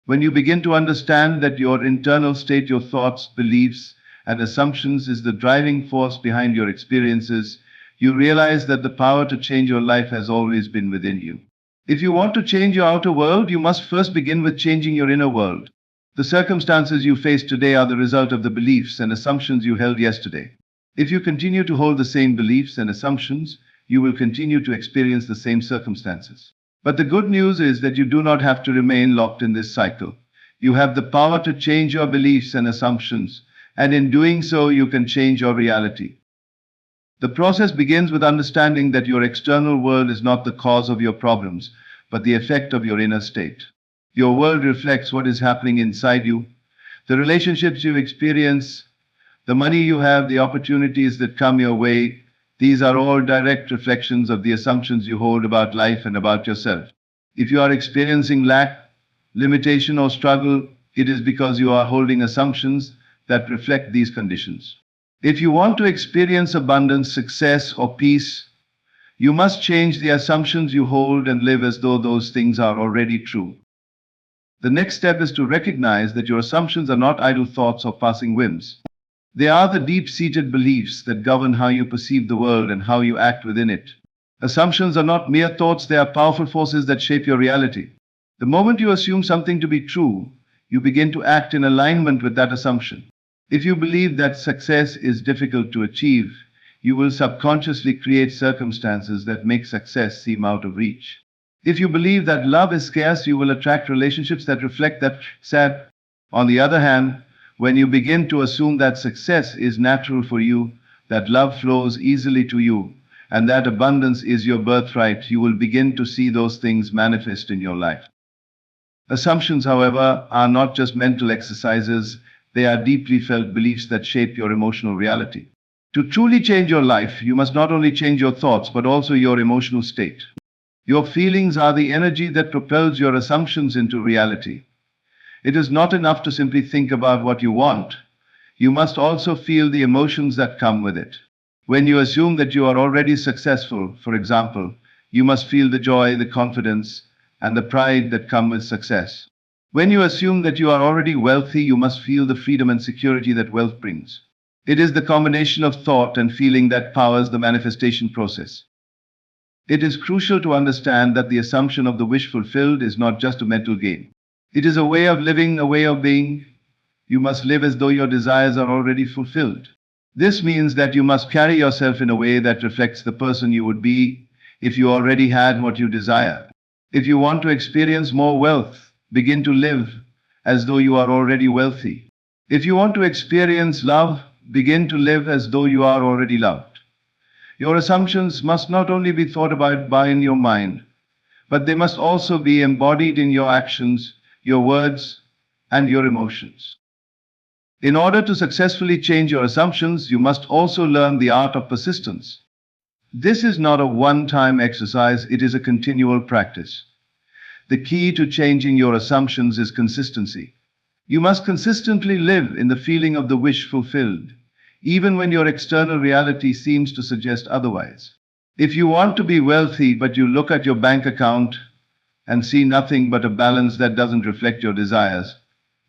When you begin to understand that your internal state, your thoughts, beliefs, and assumptions is the driving force behind your experiences, you realize that the power to change your life has always been within you. If you want to change your outer world, you must first begin with changing your inner world. The circumstances you face today are the result of the beliefs and assumptions you held yesterday. If you continue to hold the same beliefs and assumptions, you will continue to experience the same circumstances. But the good news is that you do not have to remain locked in this cycle. You have the power to change your beliefs and assumptions, and in doing so, you can change your reality. The process begins with understanding that your external world is not the cause of your problems, but the effect of your inner state. Your world reflects what is happening inside you. The relationships you experience, the money you have, the opportunities that come your way, these are all direct reflections of the assumptions you hold about life and about yourself. If you are experiencing lack, limitation, or struggle, it is because you are holding assumptions that reflect these conditions. If you want to experience abundance, success, or peace, you must change the assumptions you hold and live as though those things are already true. The next step is to recognize that your assumptions are not idle thoughts or passing whims. They are the deep-seated beliefs that govern how you perceive the world and how you act within it. Assumptions are not mere thoughts, they are powerful forces that shape your reality. The moment you assume something to be true, you begin to act in alignment with that assumption. If you believe that success is difficult to achieve, you will subconsciously create circumstances that make success seem out of reach. If you believe that love is scarce, you will attract relationships that reflect that sad. On the other hand, when you begin to assume that success is natural for you, that love flows easily to you, and that abundance is your birthright, you will begin to see those things manifest in your life. Assumptions, however, are not just mental exercises, they are deeply felt beliefs that shape your emotional reality. To truly change your life, you must not only change your thoughts, but also your emotional state. Your feelings are the energy that propels your assumptions into reality. It is not enough to simply think about what you want. You must also feel the emotions that come with it. When you assume that you are already successful, for example, you must feel the joy, the confidence, and the pride that come with success. When you assume that you are already wealthy, you must feel the freedom and security that wealth brings. It is the combination of thought and feeling that powers the manifestation process. It is crucial to understand that the assumption of the wish fulfilled is not just a mental game. It is a way of living, a way of being. You must live as though your desires are already fulfilled. This means that you must carry yourself in a way that reflects the person you would be if you already had what you desire. If you want to experience more wealth, begin to live as though you are already wealthy. If you want to experience love, begin to live as though you are already loved. Your assumptions must not only be thought about by in your mind, but they must also be embodied in your actions, your words, and your emotions. In order to successfully change your assumptions, you must also learn the art of persistence. This is not a one-time exercise, it is a continual practice. The key to changing your assumptions is consistency. You must consistently live in the feeling of the wish fulfilled, even when your external reality seems to suggest otherwise. If you want to be wealthy but you look at your bank account and see nothing but a balance that doesn't reflect your desires,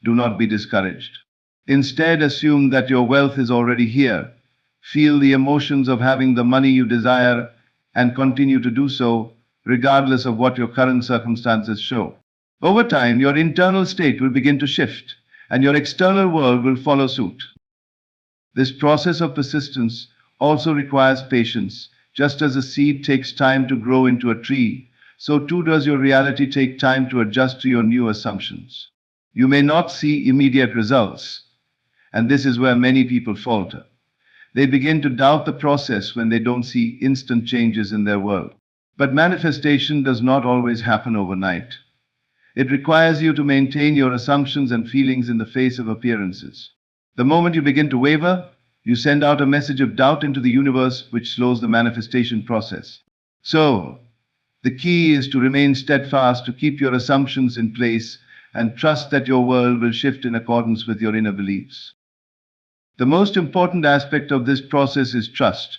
do not be discouraged. Instead, assume that your wealth is already here. Feel the emotions of having the money you desire and continue to do so, regardless of what your current circumstances show. Over time, your internal state will begin to shift, and your external world will follow suit. This process of persistence also requires patience. Just as a seed takes time to grow into a tree, so too does your reality take time to adjust to your new assumptions. You may not see immediate results, and this is where many people falter. They begin to doubt the process when they don't see instant changes in their world. But manifestation does not always happen overnight. It requires you to maintain your assumptions and feelings in the face of appearances. The moment you begin to waver, you send out a message of doubt into the universe, which slows the manifestation process. So, the key is to remain steadfast, to keep your assumptions in place, and trust that your world will shift in accordance with your inner beliefs. The most important aspect of this process is trust.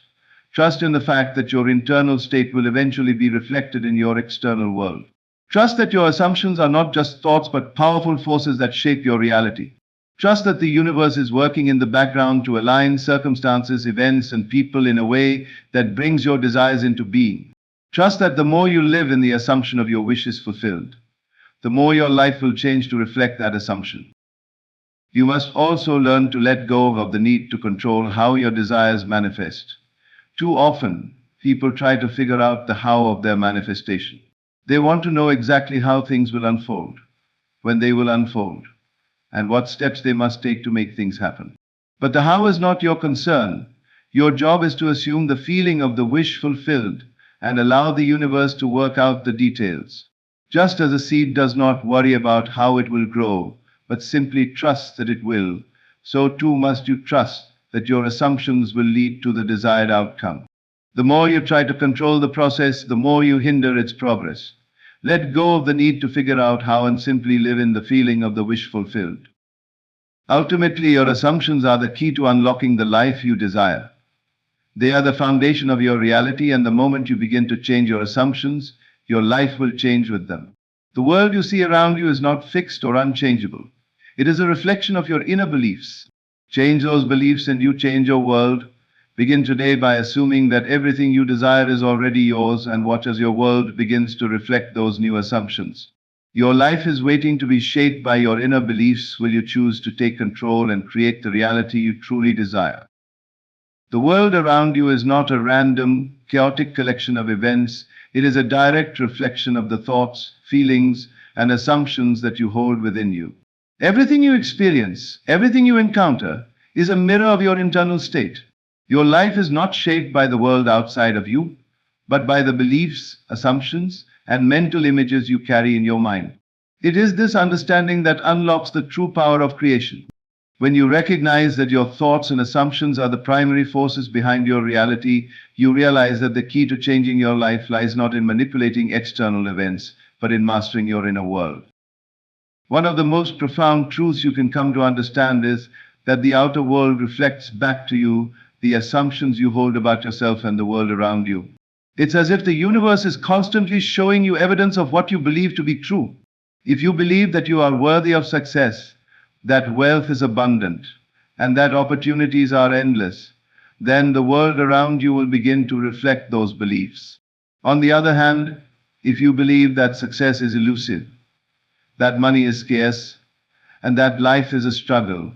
Trust in the fact that your internal state will eventually be reflected in your external world. Trust that your assumptions are not just thoughts but powerful forces that shape your reality. Trust that the universe is working in the background to align circumstances, events, and people in a way that brings your desires into being. Trust that the more you live in the assumption of your wishes fulfilled, the more your life will change to reflect that assumption. You must also learn to let go of the need to control how your desires manifest. Too often, people try to figure out the how of their manifestation. They want to know exactly how things will unfold, when they will unfold, and what steps they must take to make things happen. But the how is not your concern. Your job is to assume the feeling of the wish fulfilled and allow the universe to work out the details. Just as a seed does not worry about how it will grow, but simply trusts that it will, so too must you trust that your assumptions will lead to the desired outcome. The more you try to control the process, the more you hinder its progress. Let go of the need to figure out how and simply live in the feeling of the wish fulfilled. Ultimately, your assumptions are the key to unlocking the life you desire. They are the foundation of your reality, and the moment you begin to change your assumptions, your life will change with them. The world you see around you is not fixed or unchangeable. It is a reflection of your inner beliefs. Change those beliefs and you change your world. Begin today by assuming that everything you desire is already yours, and watch as your world begins to reflect those new assumptions. Your life is waiting to be shaped by your inner beliefs. Will you choose to take control and create the reality you truly desire? The world around you is not a random, chaotic collection of events. It is a direct reflection of the thoughts, feelings, and assumptions that you hold within you. Everything you experience, everything you encounter, is a mirror of your internal state. Your life is not shaped by the world outside of you, but by the beliefs, assumptions, and mental images you carry in your mind. It is this understanding that unlocks the true power of creation. When you recognize that your thoughts and assumptions are the primary forces behind your reality, you realize that the key to changing your life lies not in manipulating external events, but in mastering your inner world. One of the most profound truths you can come to understand is that the outer world reflects back to you the assumptions you hold about yourself and the world around you. It's as if the universe is constantly showing you evidence of what you believe to be true. If you believe that you are worthy of success, that wealth is abundant, and that opportunities are endless, then the world around you will begin to reflect those beliefs. On the other hand, if you believe that success is elusive, that money is scarce, and that life is a struggle,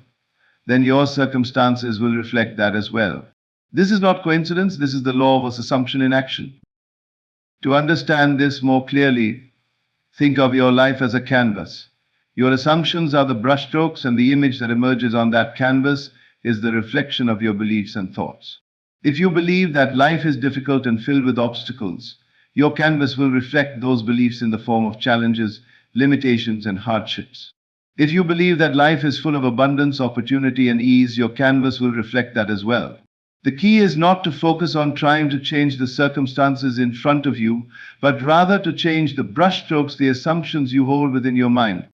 then your circumstances will reflect that as well. This is not coincidence, this is the law of assumption in action. To understand this more clearly, think of your life as a canvas. Your assumptions are the brushstrokes, and the image that emerges on that canvas is the reflection of your beliefs and thoughts. If you believe that life is difficult and filled with obstacles, your canvas will reflect those beliefs in the form of challenges, limitations, and hardships. If you believe that life is full of abundance, opportunity, and ease, your canvas will reflect that as well. The key is not to focus on trying to change the circumstances in front of you, but rather to change the brushstrokes, the assumptions you hold within your mind.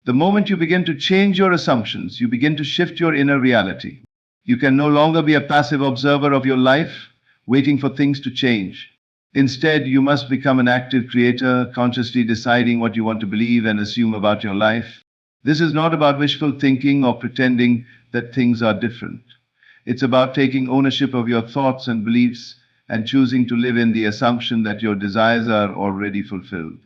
The moment you begin to change your assumptions, you begin to shift your inner reality. You can no longer be a passive observer of your life, waiting for things to change. Instead, you must become an active creator, consciously deciding what you want to believe and assume about your life. This is not about wishful thinking or pretending that things are different. It's about taking ownership of your thoughts and beliefs, and choosing to live in the assumption that your desires are already fulfilled.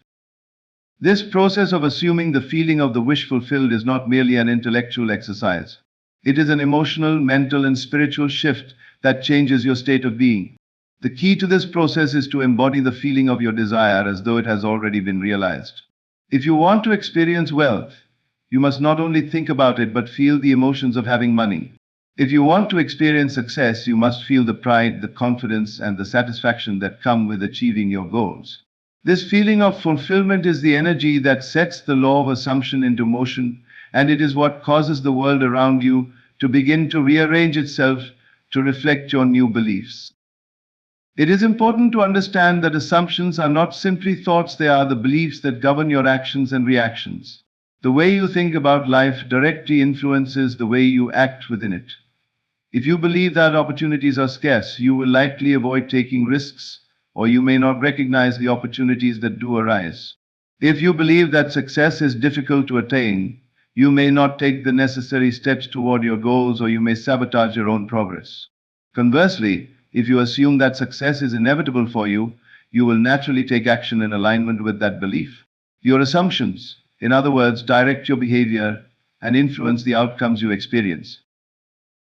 This process of assuming the feeling of the wish fulfilled is not merely an intellectual exercise. It is an emotional, mental, and spiritual shift that changes your state of being. The key to this process is to embody the feeling of your desire as though it has already been realized. If you want to experience wealth, you must not only think about it but feel the emotions of having money. If you want to experience success, you must feel the pride, the confidence, and the satisfaction that come with achieving your goals. This feeling of fulfillment is the energy that sets the law of assumption into motion, and it is what causes the world around you to begin to rearrange itself to reflect your new beliefs. It is important to understand that assumptions are not simply thoughts, they are the beliefs that govern your actions and reactions. The way you think about life directly influences the way you act within it. If you believe that opportunities are scarce, you will likely avoid taking risks, or you may not recognize the opportunities that do arise. If you believe that success is difficult to attain, you may not take the necessary steps toward your goals, or you may sabotage your own progress. Conversely, if you assume that success is inevitable for you, you will naturally take action in alignment with that belief. Your assumptions, in other words, direct your behavior and influence the outcomes you experience.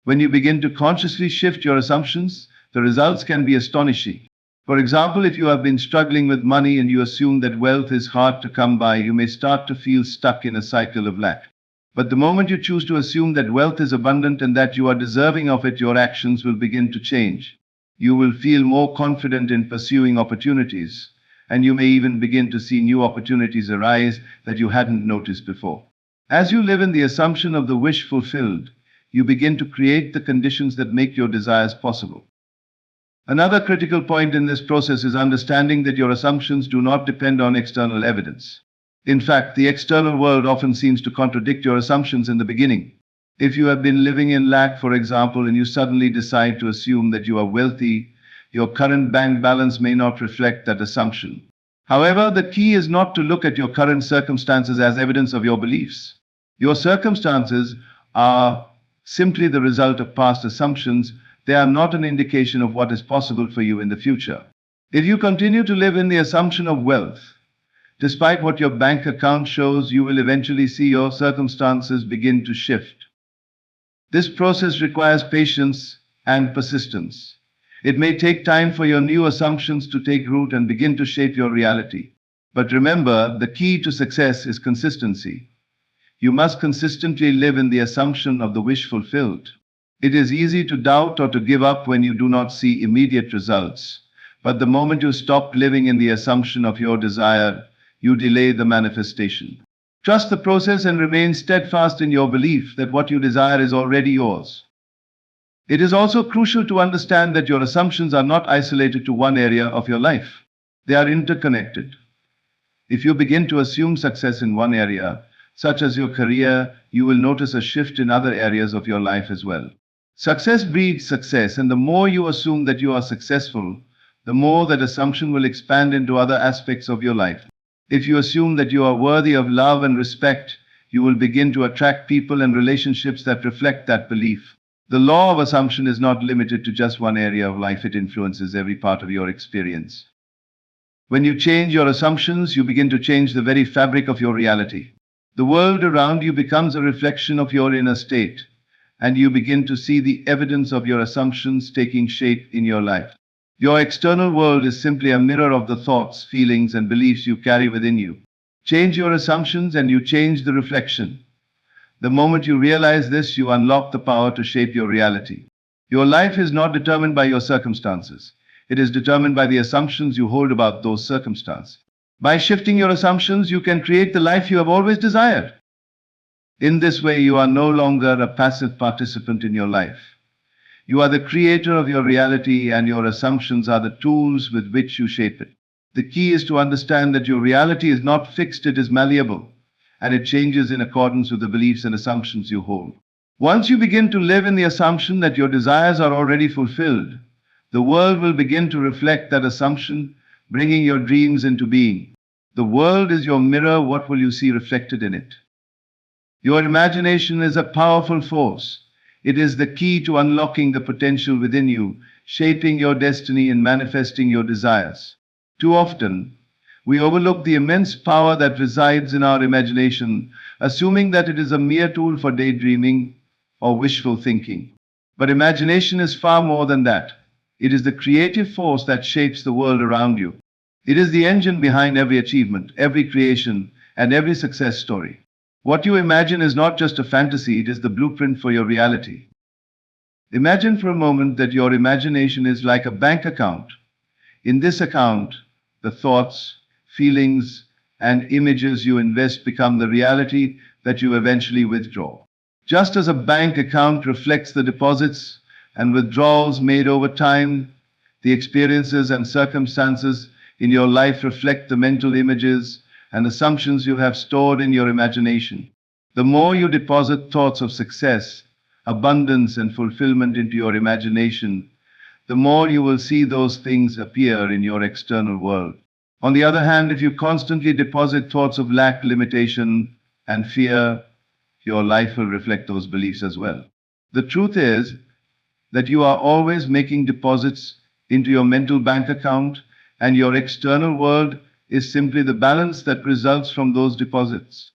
When you begin to consciously shift your assumptions, the results can be astonishing. For example, if you have been struggling with money and you assume that wealth is hard to come by, you may start to feel stuck in a cycle of lack. But the moment you choose to assume that wealth is abundant and that you are deserving of it, your actions will begin to change. You will feel more confident in pursuing opportunities, and you may even begin to see new opportunities arise that you hadn't noticed before. As you live in the assumption of the wish fulfilled, you begin to create the conditions that make your desires possible. Another critical point in this process is understanding that your assumptions do not depend on external evidence. In fact, the external world often seems to contradict your assumptions in the beginning. If you have been living in lack, for example, and you suddenly decide to assume that you are wealthy, your current bank balance may not reflect that assumption. However, the key is not to look at your current circumstances as evidence of your beliefs. Your circumstances are simply the result of past assumptions. They are not an indication of what is possible for you in the future. If you continue to live in the assumption of wealth, despite what your bank account shows, you will eventually see your circumstances begin to shift. This process requires patience and persistence. It may take time for your new assumptions to take root and begin to shape your reality. But remember, the key to success is consistency. You must consistently live in the assumption of the wish fulfilled. It is easy to doubt or to give up when you do not see immediate results. But the moment you stop living in the assumption of your desire, you delay the manifestation. Trust the process and remain steadfast in your belief that what you desire is already yours. It is also crucial to understand that your assumptions are not isolated to one area of your life. They are interconnected. If you begin to assume success in one area, such as your career, you will notice a shift in other areas of your life as well. Success breeds success, and the more you assume that you are successful, the more that assumption will expand into other aspects of your life. If you assume that you are worthy of love and respect, you will begin to attract people and relationships that reflect that belief. The law of assumption is not limited to just one area of life, it influences every part of your experience. When you change your assumptions, you begin to change the very fabric of your reality. The world around you becomes a reflection of your inner state, and you begin to see the evidence of your assumptions taking shape in your life. Your external world is simply a mirror of the thoughts, feelings, and beliefs you carry within you. Change your assumptions and you change the reflection. The moment you realize this, you unlock the power to shape your reality. Your life is not determined by your circumstances. It is determined by the assumptions you hold about those circumstances. By shifting your assumptions, you can create the life you have always desired. In this way, you are no longer a passive participant in your life. You are the creator of your reality, and your assumptions are the tools with which you shape it. The key is to understand that your reality is not fixed, it is malleable, and it changes in accordance with the beliefs and assumptions you hold. Once you begin to live in the assumption that your desires are already fulfilled, the world will begin to reflect that assumption, bringing your dreams into being. The world is your mirror. What will you see reflected in it? Your imagination is a powerful force. It is the key to unlocking the potential within you, shaping your destiny and manifesting your desires. Too often, we overlook the immense power that resides in our imagination, assuming that it is a mere tool for daydreaming or wishful thinking. But imagination is far more than that. It is the creative force that shapes the world around you. It is the engine behind every achievement, every creation, and every success story. What you imagine is not just a fantasy, it is the blueprint for your reality. Imagine for a moment that your imagination is like a bank account. In this account, the thoughts, feelings, and images you invest become the reality that you eventually withdraw. Just as a bank account reflects the deposits and withdrawals made over time, the experiences and circumstances in your life reflect the mental images and assumptions you have stored in your imagination. The more you deposit thoughts of success, abundance, and fulfillment into your imagination, the more you will see those things appear in your external world. On the other hand, if you constantly deposit thoughts of lack, limitation, and fear, your life will reflect those beliefs as well. The truth is that you are always making deposits into your mental bank account, and your external world is simply the balance that results from those deposits.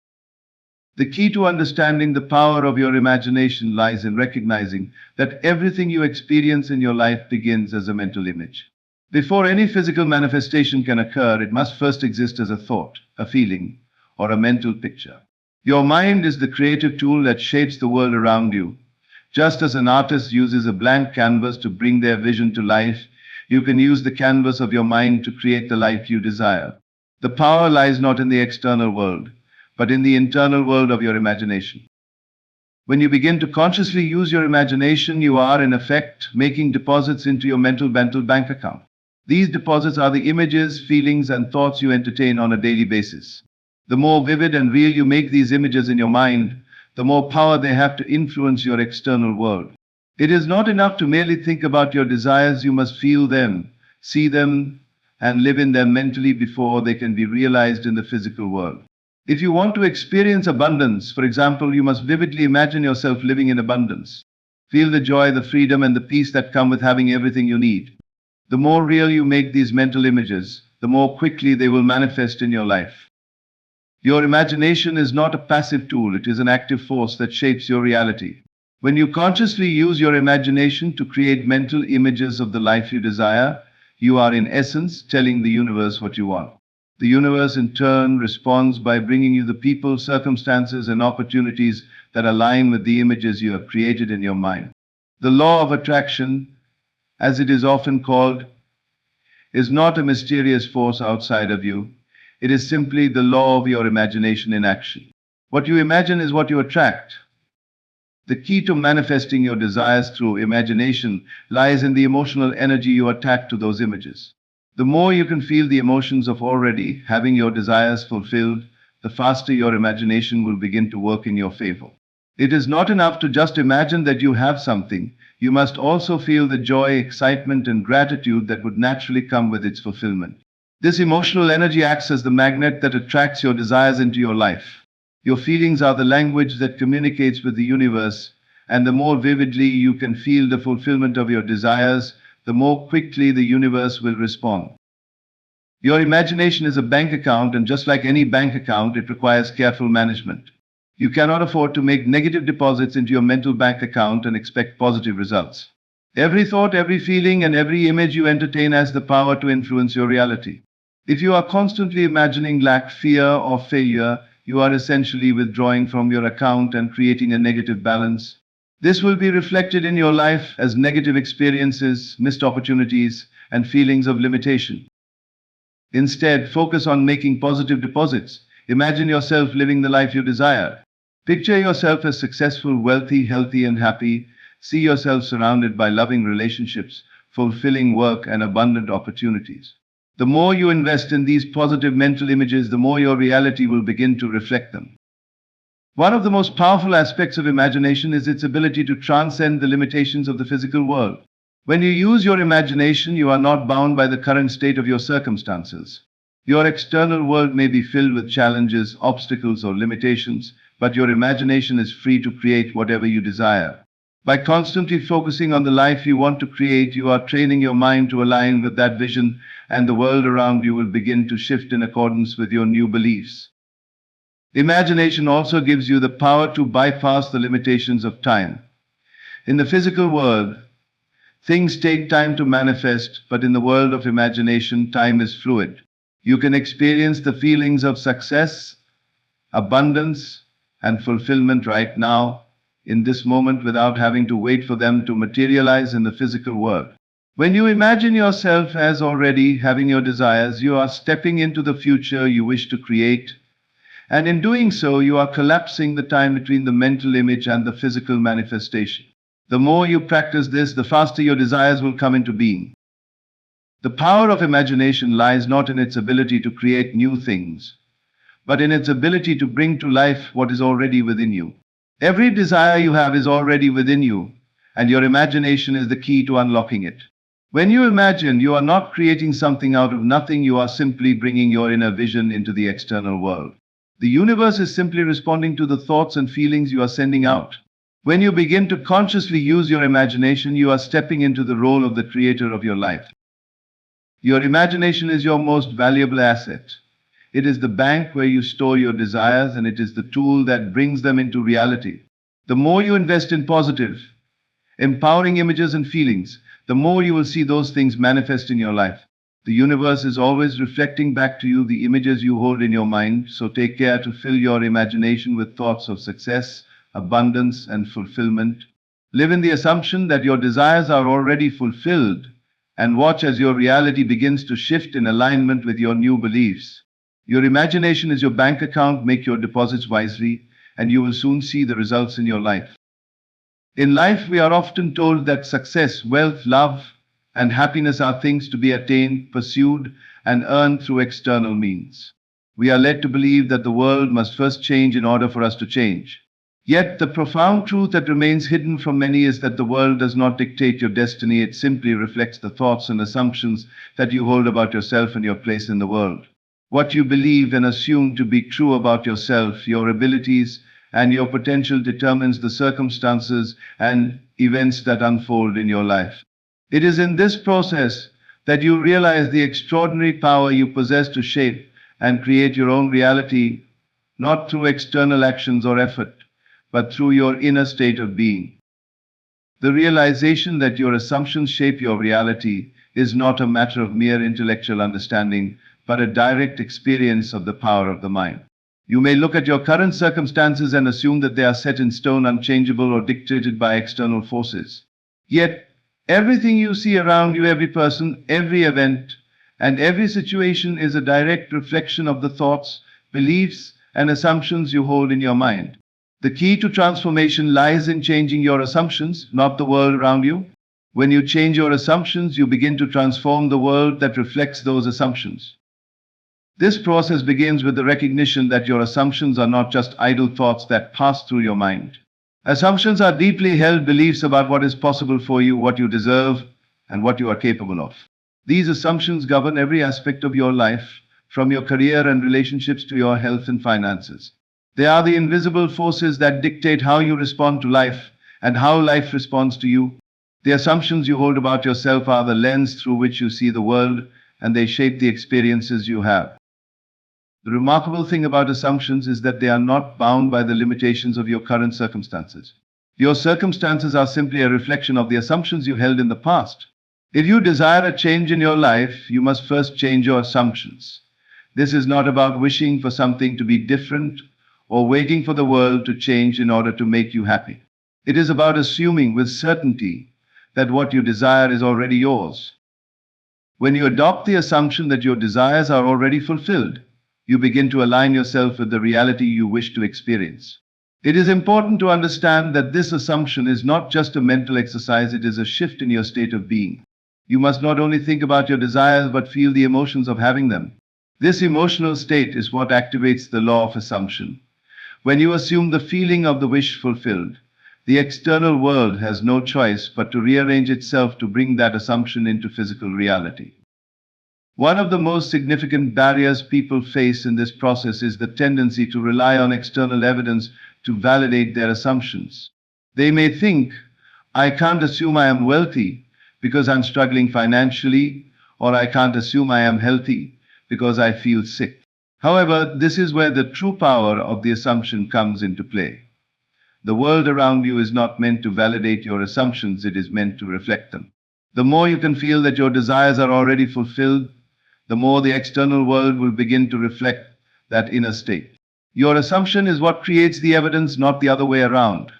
The key to understanding the power of your imagination lies in recognizing that everything you experience in your life begins as a mental image. Before any physical manifestation can occur, it must first exist as a thought, a feeling, or a mental picture. Your mind is the creative tool that shapes the world around you. Just as an artist uses a blank canvas to bring their vision to life, you can use the canvas of your mind to create the life you desire. The power lies not in the external world, but in the internal world of your imagination. When you begin to consciously use your imagination, you are, in effect, making deposits into your mental bank account. These deposits are the images, feelings, and thoughts you entertain on a daily basis. The more vivid and real you make these images in your mind, the more power they have to influence your external world. It is not enough to merely think about your desires, you must feel them, see them, and live in them mentally before they can be realized in the physical world. If you want to experience abundance, for example, you must vividly imagine yourself living in abundance. Feel the joy, the freedom, and the peace that come with having everything you need. The more real you make these mental images, the more quickly they will manifest in your life. Your imagination is not a passive tool, it is an active force that shapes your reality. When you consciously use your imagination to create mental images of the life you desire, you are in essence telling the universe what you want. The universe in turn responds by bringing you the people, circumstances, and opportunities that align with the images you have created in your mind. The law of attraction, as it is often called, is not a mysterious force outside of you. It is simply the law of your imagination in action. What you imagine is what you attract. The key to manifesting your desires through imagination lies in the emotional energy you attach to those images. The more you can feel the emotions of already having your desires fulfilled, the faster your imagination will begin to work in your favor. It is not enough to just imagine that you have something. You must also feel the joy, excitement, and gratitude that would naturally come with its fulfillment. This emotional energy acts as the magnet that attracts your desires into your life. Your feelings are the language that communicates with the universe, and the more vividly you can feel the fulfillment of your desires, the more quickly the universe will respond. Your imagination is a bank account, and just like any bank account, it requires careful management. You cannot afford to make negative deposits into your mental bank account and expect positive results. Every thought, every feeling, and every image you entertain has the power to influence your reality. If you are constantly imagining lack, fear, or failure, you are essentially withdrawing from your account and creating a negative balance. This will be reflected in your life as negative experiences, missed opportunities, and feelings of limitation. Instead, focus on making positive deposits. Imagine yourself living the life you desire. Picture yourself as successful, wealthy, healthy, and happy. See yourself surrounded by loving relationships, fulfilling work, and abundant opportunities. The more you invest in these positive mental images, the more your reality will begin to reflect them. One of the most powerful aspects of imagination is its ability to transcend the limitations of the physical world. When you use your imagination, you are not bound by the current state of your circumstances. Your external world may be filled with challenges, obstacles, or limitations, but your imagination is free to create whatever you desire. By constantly focusing on the life you want to create, you are training your mind to align with that vision, and the world around you will begin to shift in accordance with your new beliefs. Imagination also gives you the power to bypass the limitations of time. In the physical world, things take time to manifest, but in the world of imagination, time is fluid. You can experience the feelings of success, abundance, and fulfillment right now, in this moment, without having to wait for them to materialize in the physical world. When you imagine yourself as already having your desires, you are stepping into the future you wish to create, and in doing so, you are collapsing the time between the mental image and the physical manifestation. The more you practice this, the faster your desires will come into being. The power of imagination lies not in its ability to create new things, but in its ability to bring to life what is already within you. Every desire you have is already within you, and your imagination is the key to unlocking it. When you imagine, you are not creating something out of nothing, you are simply bringing your inner vision into the external world. The universe is simply responding to the thoughts and feelings you are sending out. When you begin to consciously use your imagination, you are stepping into the role of the creator of your life. Your imagination is your most valuable asset. It is the bank where you store your desires, and it is the tool that brings them into reality. The more you invest in positive, empowering images and feelings, the more you will see those things manifest in your life. The universe is always reflecting back to you the images you hold in your mind, so take care to fill your imagination with thoughts of success, abundance, and fulfillment. Live in the assumption that your desires are already fulfilled, and watch as your reality begins to shift in alignment with your new beliefs. Your imagination is your bank account. Make your deposits wisely, and you will soon see the results in your life. In life, we are often told that success, wealth, love, and happiness are things to be attained, pursued, and earned through external means. We are led to believe that the world must first change in order for us to change. Yet, the profound truth that remains hidden from many is that the world does not dictate your destiny, it simply reflects the thoughts and assumptions that you hold about yourself and your place in the world. What you believe and assume to be true about yourself, your abilities, and your potential determines the circumstances and events that unfold in your life. It is in this process that you realize the extraordinary power you possess to shape and create your own reality, not through external actions or effort, but through your inner state of being. The realization that your assumptions shape your reality is not a matter of mere intellectual understanding, but a direct experience of the power of the mind. You may look at your current circumstances and assume that they are set in stone, unchangeable, or dictated by external forces. Yet, everything you see around you, every person, every event, and every situation is a direct reflection of the thoughts, beliefs, and assumptions you hold in your mind. The key to transformation lies in changing your assumptions, not the world around you. When you change your assumptions, you begin to transform the world that reflects those assumptions. This process begins with the recognition that your assumptions are not just idle thoughts that pass through your mind. Assumptions are deeply held beliefs about what is possible for you, what you deserve, and what you are capable of. These assumptions govern every aspect of your life, from your career and relationships to your health and finances. They are the invisible forces that dictate how you respond to life and how life responds to you. The assumptions you hold about yourself are the lens through which you see the world, and they shape the experiences you have. The remarkable thing about assumptions is that they are not bound by the limitations of your current circumstances. Your circumstances are simply a reflection of the assumptions you held in the past. If you desire a change in your life, you must first change your assumptions. This is not about wishing for something to be different or waiting for the world to change in order to make you happy. It is about assuming with certainty that what you desire is already yours. When you adopt the assumption that your desires are already fulfilled, you begin to align yourself with the reality you wish to experience. It is important to understand that this assumption is not just a mental exercise, it is a shift in your state of being. You must not only think about your desires, but feel the emotions of having them. This emotional state is what activates the law of assumption. When you assume the feeling of the wish fulfilled, the external world has no choice but to rearrange itself to bring that assumption into physical reality. One of the most significant barriers people face in this process is the tendency to rely on external evidence to validate their assumptions. They may think, I can't assume I am wealthy because I'm struggling financially, or I can't assume I am healthy because I feel sick. However, this is where the true power of the assumption comes into play. The world around you is not meant to validate your assumptions, it is meant to reflect them. The more you can feel that your desires are already fulfilled, the more the external world will begin to reflect that inner state. Your assumption is what creates the evidence, not the other way around.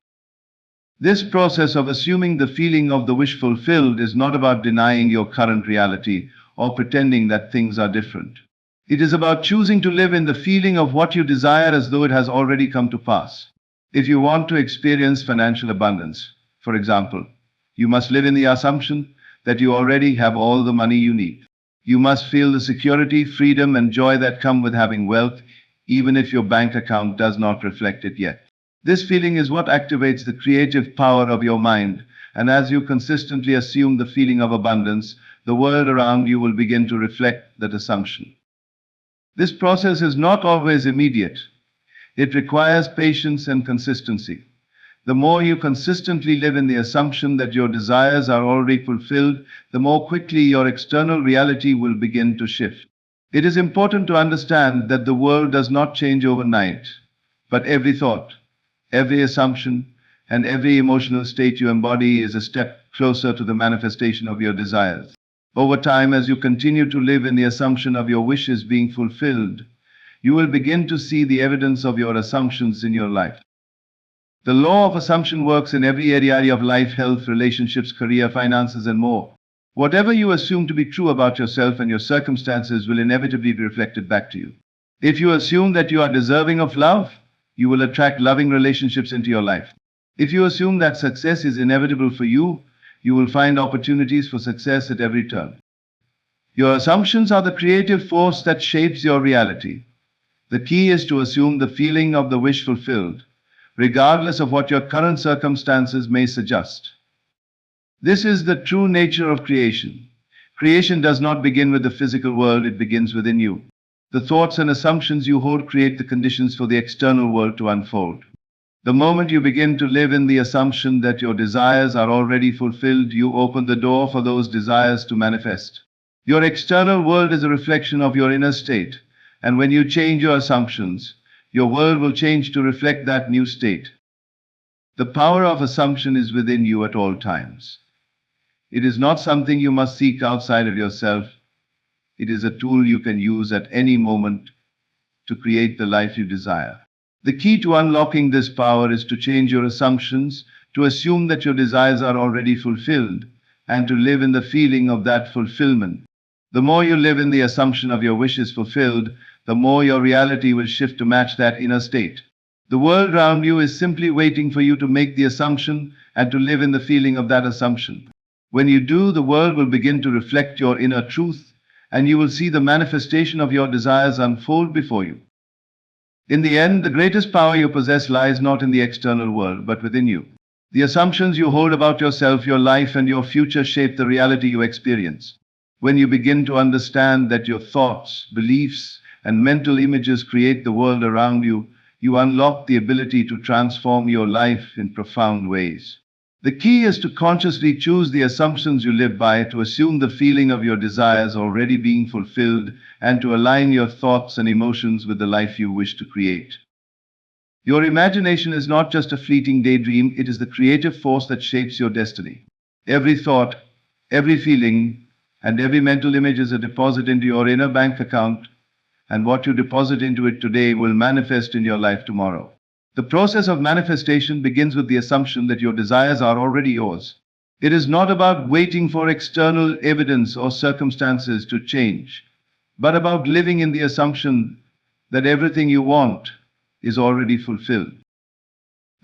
This process of assuming the feeling of the wish fulfilled is not about denying your current reality or pretending that things are different. It is about choosing to live in the feeling of what you desire as though it has already come to pass. If you want to experience financial abundance, for example, you must live in the assumption that you already have all the money you need. You must feel the security, freedom, and joy that come with having wealth, even if your bank account does not reflect it yet. This feeling is what activates the creative power of your mind, and as you consistently assume the feeling of abundance, the world around you will begin to reflect that assumption. This process is not always immediate. It requires patience and consistency. The more you consistently live in the assumption that your desires are already fulfilled, the more quickly your external reality will begin to shift. It is important to understand that the world does not change overnight, but every thought, every assumption, and every emotional state you embody is a step closer to the manifestation of your desires. Over time, as you continue to live in the assumption of your wishes being fulfilled, you will begin to see the evidence of your assumptions in your life. The law of assumption works in every area of life: health, relationships, career, finances, and more. Whatever you assume to be true about yourself and your circumstances will inevitably be reflected back to you. If you assume that you are deserving of love, you will attract loving relationships into your life. If you assume that success is inevitable for you, you will find opportunities for success at every turn. Your assumptions are the creative force that shapes your reality. The key is to assume the feeling of the wish fulfilled, regardless of what your current circumstances may suggest. This is the true nature of creation. Creation does not begin with the physical world, it begins within you. The thoughts and assumptions you hold create the conditions for the external world to unfold. The moment you begin to live in the assumption that your desires are already fulfilled, you open the door for those desires to manifest. Your external world is a reflection of your inner state, and when you change your assumptions, your world will change to reflect that new state. The power of assumption is within you at all times. It is not something you must seek outside of yourself. It is a tool you can use at any moment to create the life you desire. The key to unlocking this power is to change your assumptions, to assume that your desires are already fulfilled, and to live in the feeling of that fulfillment. The more you live in the assumption of your wishes fulfilled, the more your reality will shift to match that inner state. The world around you is simply waiting for you to make the assumption and to live in the feeling of that assumption. When you do, the world will begin to reflect your inner truth, and you will see the manifestation of your desires unfold before you. In the end, the greatest power you possess lies not in the external world, but within you. The assumptions you hold about yourself, your life, and your future shape the reality you experience. When you begin to understand that your thoughts, beliefs, and mental images create the world around you, you unlock the ability to transform your life in profound ways. The key is to consciously choose the assumptions you live by, to assume the feeling of your desires already being fulfilled, and to align your thoughts and emotions with the life you wish to create. Your imagination is not just a fleeting daydream, it is the creative force that shapes your destiny. Every thought, every feeling, and every mental image is a deposit into your inner bank account, and what you deposit into it today will manifest in your life tomorrow. The process of manifestation begins with the assumption that your desires are already yours. It is not about waiting for external evidence or circumstances to change, but about living in the assumption that everything you want is already fulfilled.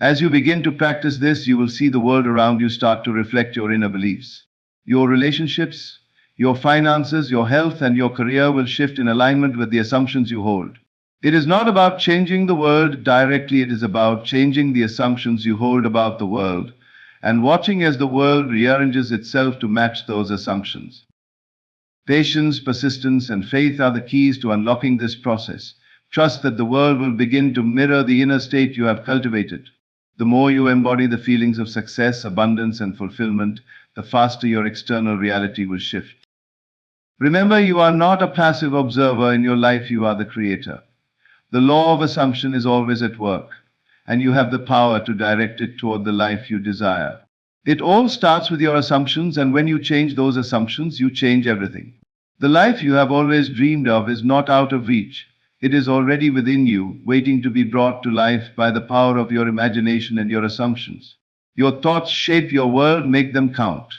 As you begin to practice this, you will see the world around you start to reflect your inner beliefs. Your relationships, your finances, your health, and your career will shift in alignment with the assumptions you hold. It is not about changing the world directly, it is about changing the assumptions you hold about the world and watching as the world rearranges itself to match those assumptions. Patience, persistence, and faith are the keys to unlocking this process. Trust that the world will begin to mirror the inner state you have cultivated. The more you embody the feelings of success, abundance, and fulfillment, the faster your external reality will shift. Remember, you are not a passive observer in your life, you are the creator. The law of assumption is always at work, and you have the power to direct it toward the life you desire. It all starts with your assumptions, and when you change those assumptions, you change everything. The life you have always dreamed of is not out of reach. It is already within you, waiting to be brought to life by the power of your imagination and your assumptions. Your thoughts shape your world, make them count.